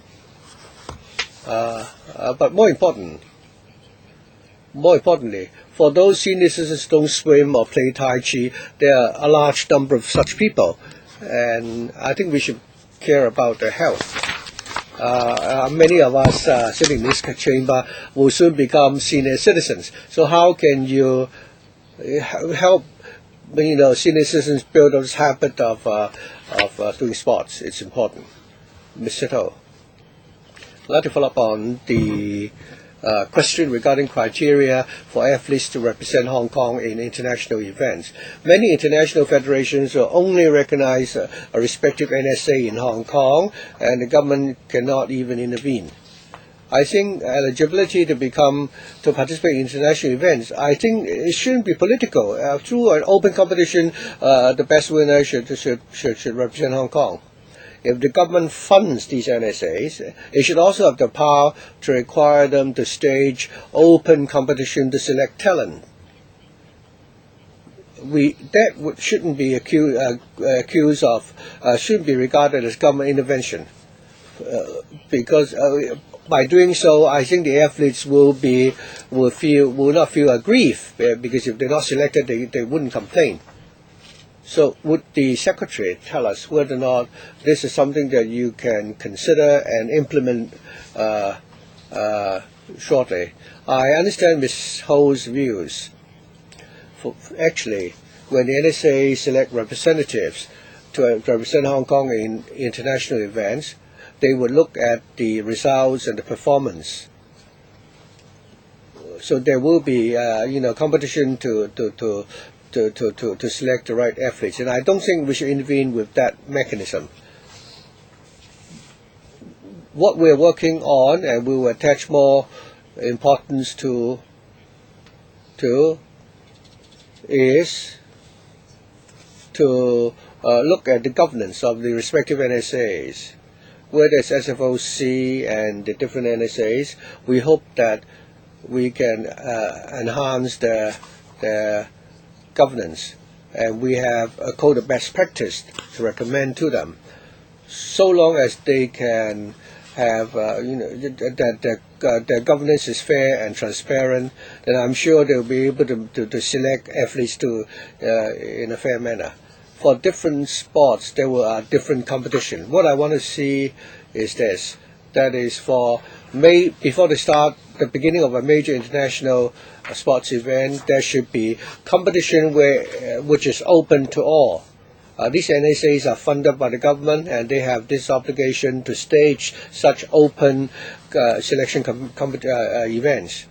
But more importantly, for those senior citizens who don't swim or play Tai Chi, there are a large number of such people, and I think we should care about their health. Many of us sitting in this chamber will soon become senior citizens. So how can you help senior citizens build this habit of doing sports? It's important. Mr. To. I'd like to follow up on the question regarding criteria for athletes to represent Hong Kong in international events. Many international federations will only recognize a respective NSA in Hong Kong, and the government cannot even intervene. I think eligibility to participate in international events, I think it shouldn't be political. Through an open competition, the best winner should represent Hong Kong. If the government funds these NSAs, it should also have the power to require them to stage open competition to select talent. Shouldn't be shouldn't be regarded as government intervention, because by doing so, I think the athletes will not feel aggrieved, because if they're not selected, they wouldn't complain. So would the Secretary tell us whether or not this is something that you can consider and implement shortly? I understand Ms. Ho's views. Actually, when the NSA select representatives to represent Hong Kong in international events, they would look at the results and the performance. So there will be competition to select the right athletes, and I don't think we should intervene with that mechanism. What we're working on, and we will attach more importance to is to look at the governance of the respective NSAs. Where there's SFOC and the different NSAs, we hope that we can enhance their governance, and we have a code of best practice to recommend to them. So long as they can have that their governance is fair and transparent, then I'm sure they'll be able to select athletes in a fair manner. For different sports, there will different competition. What I want to see is this: that is, before they start the beginning of a major international sports event, there should be competition which is open to all. These NSAs are funded by the government, and they have this obligation to stage such open selection events,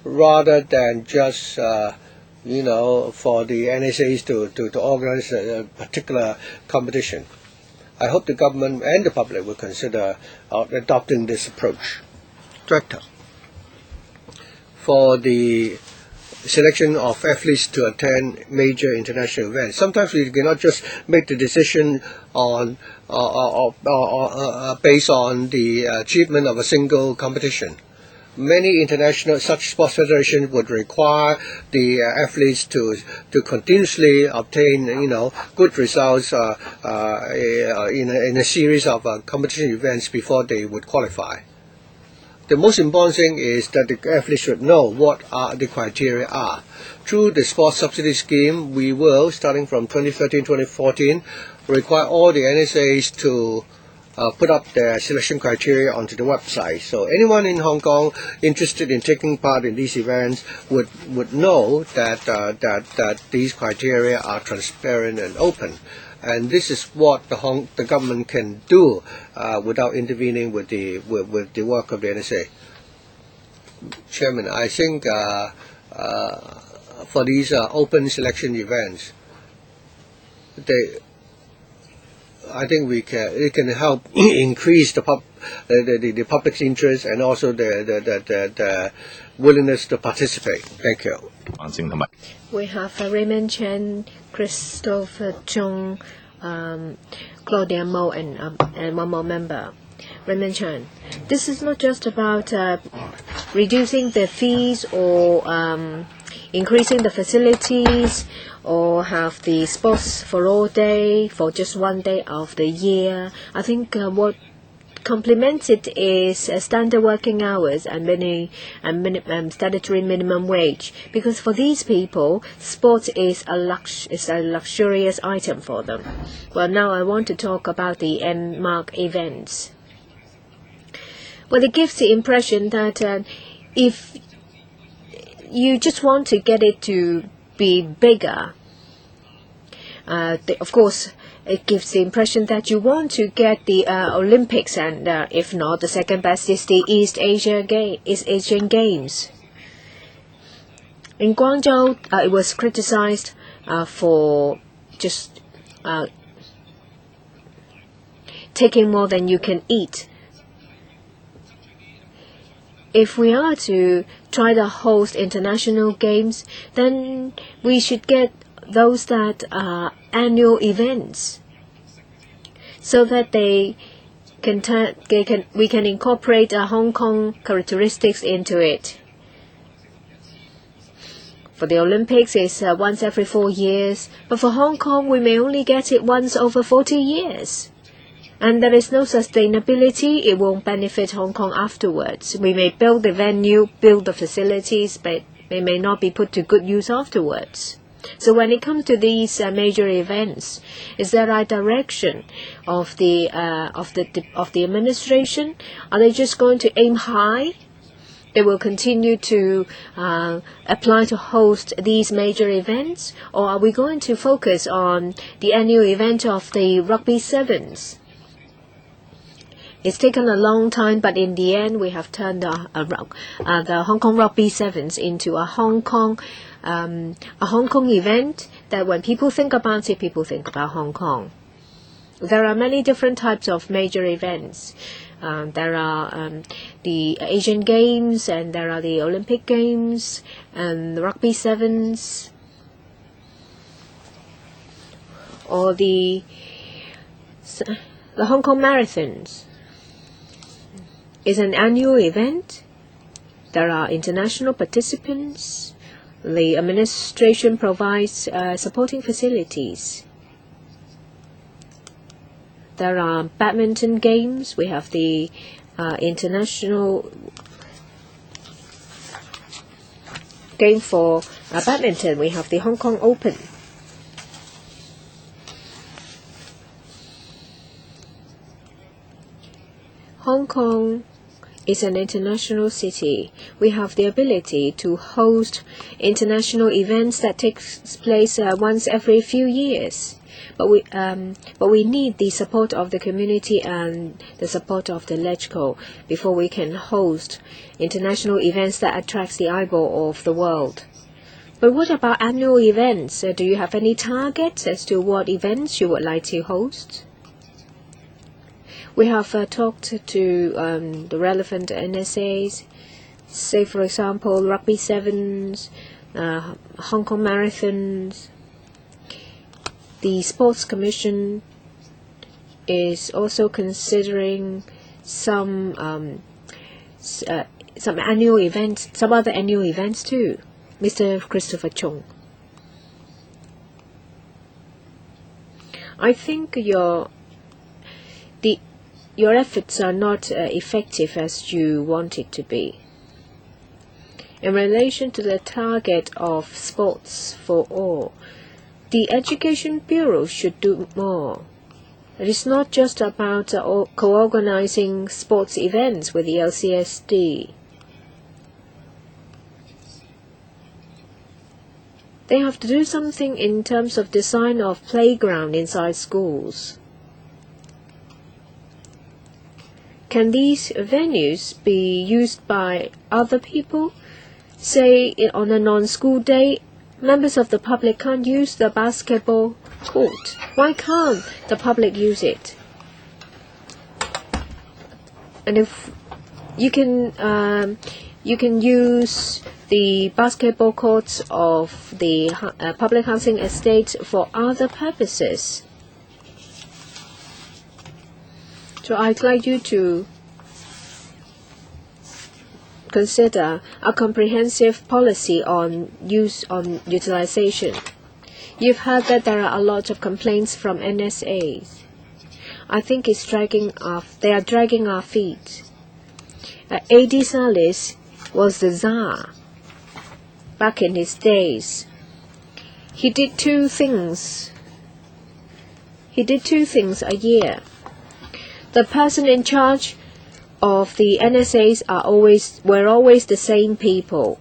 rather than just for the NSAs to organize a particular competition. I hope the government and the public will consider adopting this approach. Director. For the selection of athletes to attend major international events, sometimes we cannot just make the decision on based on the achievement of a single competition. Many international such sports federations would require the athletes to continuously obtain good results in a series of competition events before they would qualify. The most important thing is that the athletes should know what the criteria are. Through the sports subsidy scheme, we will, starting from 2013-2014, require all the NSAs to put up their selection criteria onto the website. So anyone in Hong Kong interested in taking part in these events would know that these criteria are transparent and open. And this is what the government can do without intervening with the work of the NSA. Chairman, I think for these open selection events, I think it can help increase the public's interest and also the willingness to participate. Thank you. We have Raymond Chen, Christopher Chung, Claudia Mo, and one more member. Raymond Chen, this is not just about reducing the fees or increasing the facilities or have the sports for all day for just one day of the year. I think what complements it is standard working hours and statutory minimum wage, because for these people, sports is a luxurious item for them. Well, now I want to talk about the N-mark events. Well, it gives the impression that if you just want to get it to be bigger, of course, it gives the impression that you want to get the Olympics, and if not, the second best is the Asian Games. In Guangzhou, it was criticized for just taking more than you can eat. If we are to try to host international games, then we should get those that are annual events, so that we can incorporate Hong Kong characteristics into it. For the Olympics, it's once every 4 years, but for Hong Kong, we may only get it once over 40 years. And there is no sustainability. It won't benefit Hong Kong afterwards. We may build the venue, build the facilities, but they may not be put to good use afterwards. So when it comes to these major events, is there a direction of the administration? Are they just going to aim high? They will continue to apply to host these major events, or are we going to focus on the annual event of the Rugby Sevens? It's taken a long time, but in the end, we have turned the Hong Kong Rugby Sevens into a Hong Kong event that when people think about it, people think about Hong Kong. There are many different types of major events. There are the Asian Games, and there are the Olympic Games, and the Rugby Sevens, or the Hong Kong Marathons. It's an annual event. There are international participants. The administration provides supporting facilities. There are badminton games. We have the international game for badminton. We have the Hong Kong Open. Hong Kong is an international city. We have the ability to host international events that takes place once every few years. But we need the support of the community and the support of the LegCo before we can host international events that attracts the eyeball of the world. But what about annual events? Do you have any targets as to what events you would like to host? We have talked to the relevant NSAs, say for example Rugby Sevens, Hong Kong Marathons. The Sports Commission is also considering some annual events, some other annual events too. Mr. Christopher Chung. I think your efforts are not effective as you want it to be. In relation to the target of sports for all, the Education Bureau should do more. It is not just about co-organizing sports events with the LCSD. They have to do something in terms of design of playground inside schools. Can these venues be used by other people? Say on a non-school day, members of the public can't use the basketball court. Why can't the public use it? And if you can use the basketball courts of the public housing estate for other purposes. So I'd like you to consider a comprehensive policy on utilization. You've heard that there are a lot of complaints from NSAs. I think they are dragging our feet. A.D. Salis was the Tsar back in his days. He did two things a year. The person in charge of the NSAs were always the same people.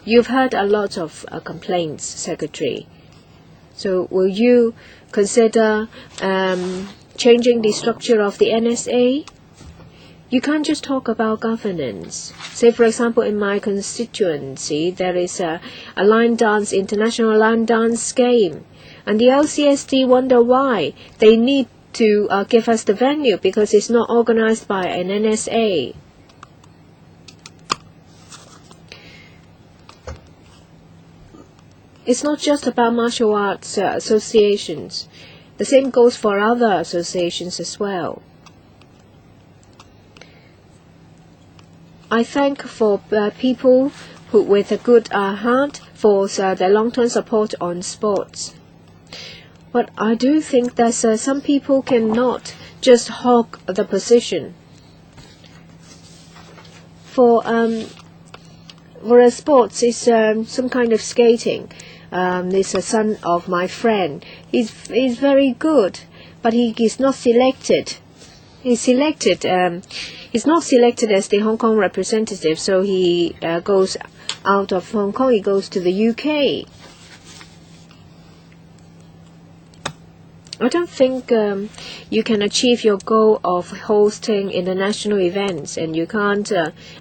You've heard a lot of complaints, Secretary. So will you consider changing the structure of the NSA? You can't just talk about governance. Say, for example, in my constituency, there is a international line dance game. And the LCSD wonder why they need to give us the venue because it's not organized by an NSA. It's not just about martial arts associations. The same goes for other associations as well. I thank for people with a good heart for their long-term support on sports. But I do think that some people cannot just hog the position. For a sports, it's some kind of skating. It's a son of my friend. He's very good, but he is not selected. He's not selected as the Hong Kong representative, so he goes out of Hong Kong. He goes to the UK. I don't think you can achieve your goal of hosting international events, and you can't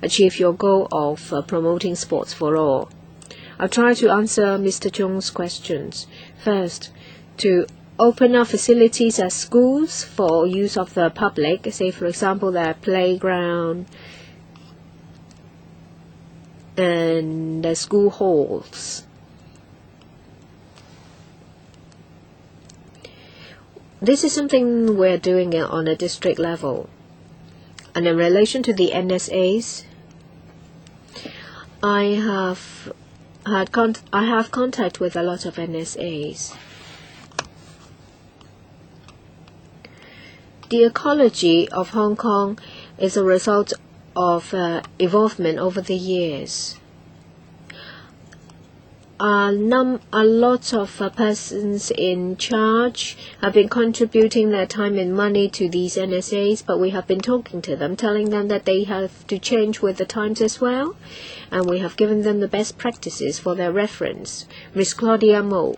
achieve your goal of promoting sports for all. I'll try to answer Mr. Cheung's questions. First, to open up facilities at schools for use of the public, say for example their playground and the school halls. This is something we're doing on a district level. And in relation to the NSAs, I have contact with a lot of NSAs. The ecology of Hong Kong is a result of evolvement over the years. A lot of persons in charge have been contributing their time and money to these NSAs, but we have been talking to them, telling them that they have to change with the times as well, and we have given them the best practices for their reference. Ms. Claudia Mo.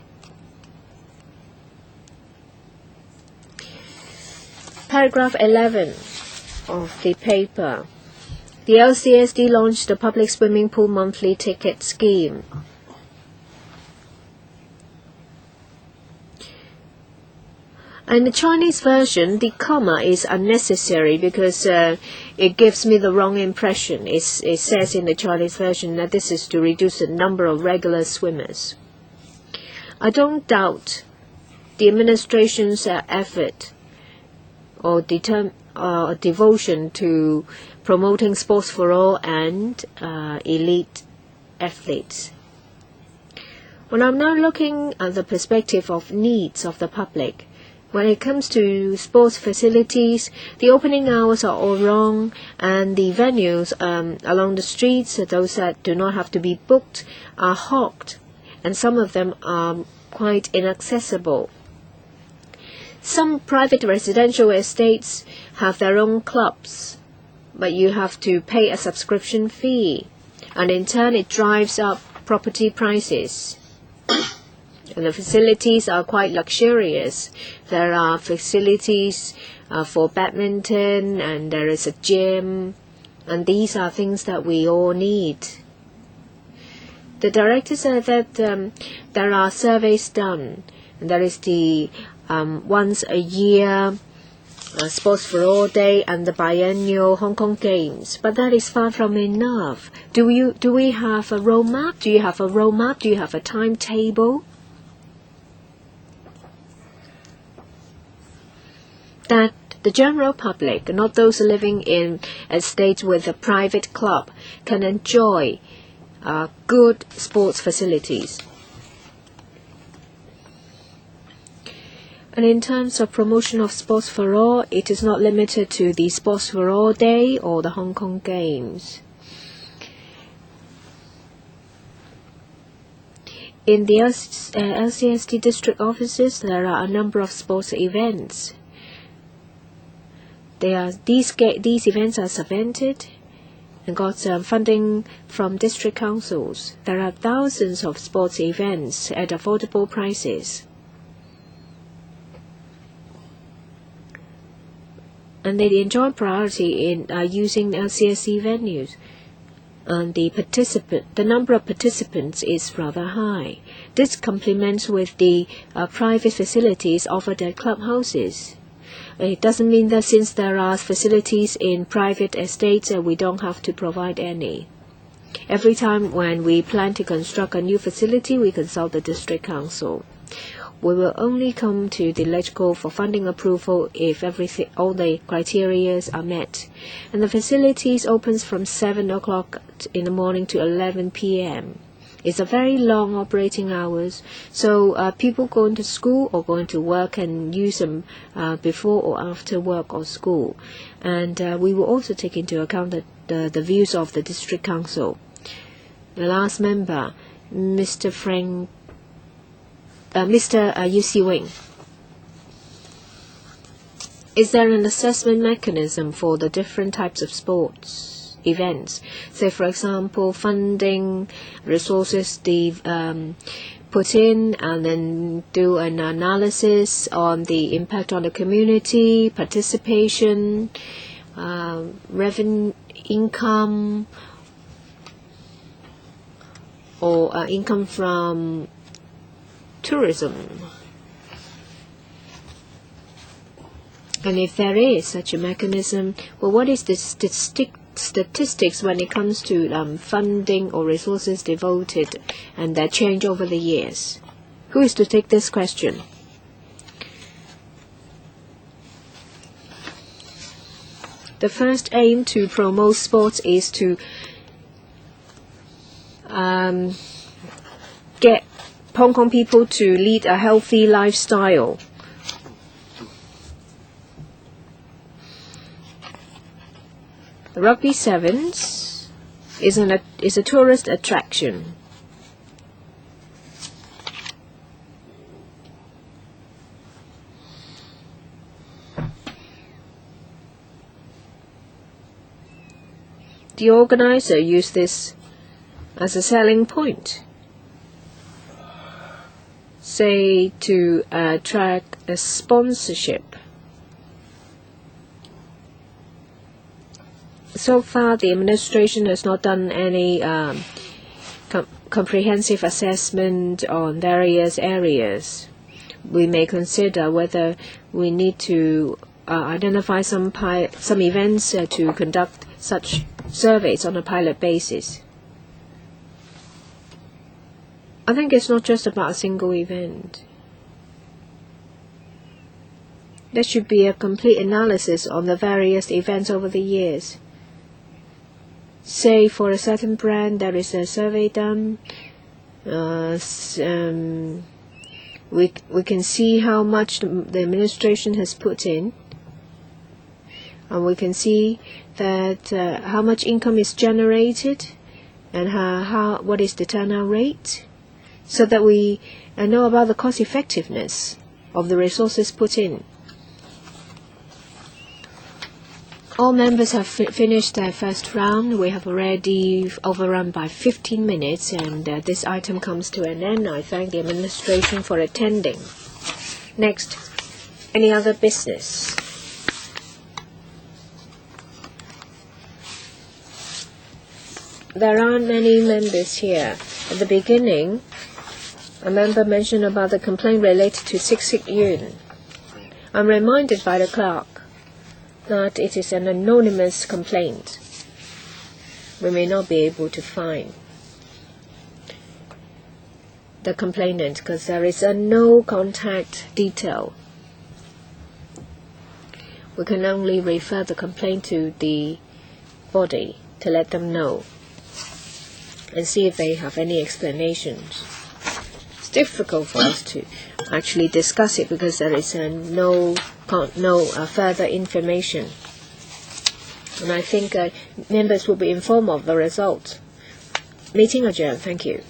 Paragraph 11 of the paper. The LCSD launched the public swimming pool monthly ticket scheme. In the Chinese version, the comma is unnecessary because it gives me the wrong impression. It says in the Chinese version that this is to reduce the number of regular swimmers. I don't doubt the administration's effort or devotion to promoting sports for all and elite athletes. When I'm now looking at the perspective of needs of the public, when it comes to sports facilities, the opening hours are all wrong, and the venues along the streets, those that do not have to be booked, are hogged, and some of them are quite inaccessible. Some private residential estates have their own clubs, but you have to pay a subscription fee, and in turn it drives up property prices. And the facilities are quite luxurious. There are facilities for badminton, and there is a gym, and these are things that we all need. The director said that there are surveys done, and there is the once a year Sports for All Day and the biennial Hong Kong Games, but that is far from enough. Do we have a roadmap? Do you have a roadmap? Do you have a timetable? That the general public, not those living in estates with a private club, can enjoy good sports facilities. And in terms of promotion of Sports for All, it is not limited to the Sports for All Day or the Hong Kong Games. In the LCSD district offices, there are a number of sports events. These events are subvented and got funding from district councils. There are thousands of sports events at affordable prices. And they enjoy priority in using LCSD venues. And the number of participants is rather high. This complements with the private facilities offered at clubhouses. It doesn't mean that since there are facilities in private estates, we don't have to provide any. Every time when we plan to construct a new facility, we consult the district council. We will only come to the LegCo for funding approval if all the criteria are met. And the facilities opens from 7 o'clock in the morning to 11 p.m. It's a very long operating hours, so people going to school or going to work can use them before or after work or school. And we will also take into account the views of the district council. The last member, Mr. Yu Si-wing. Is there an assessment mechanism for the different types of sports events? Say, for example, funding, resources put in, and then do an analysis on the impact on the community, participation, revenue, income, or income from tourism. And if there is such a mechanism, well, what is the statistics when it comes to funding or resources devoted and their change over the years? Who is to take this question? The first aim to promote sports is to get Hong Kong people to lead a healthy lifestyle. The Rugby Sevens is a tourist attraction. The organizer used this as a selling point, say to attract a sponsorship. So far, the administration has not done any comprehensive assessment on various areas. We may consider whether we need to identify some events to conduct such surveys on a pilot basis. I think it's not just about a single event. There should be a complete analysis on the various events over the years. Say for a certain brand there is a survey done. We can see how much the administration has put in, and we can see that how much income is generated and what is the turnout rate, so that we know about the cost effectiveness of the resources put in. All members have finished their first round. We have already overrun by 15 minutes, and this item comes to an end. I thank the administration for attending. Next, any other business? There aren't many members here. At the beginning, a member mentioned about the complaint related to Sik Yun. I'm reminded by the clerk that it is an anonymous complaint. We may not be able to find the complainant because there is a no contact detail. We can only refer the complaint to the body to let them know and see if they have any explanations. It's difficult for us to actually discuss it because there is no further information. And I think members will be informed of the result. Meeting adjourned. Thank you.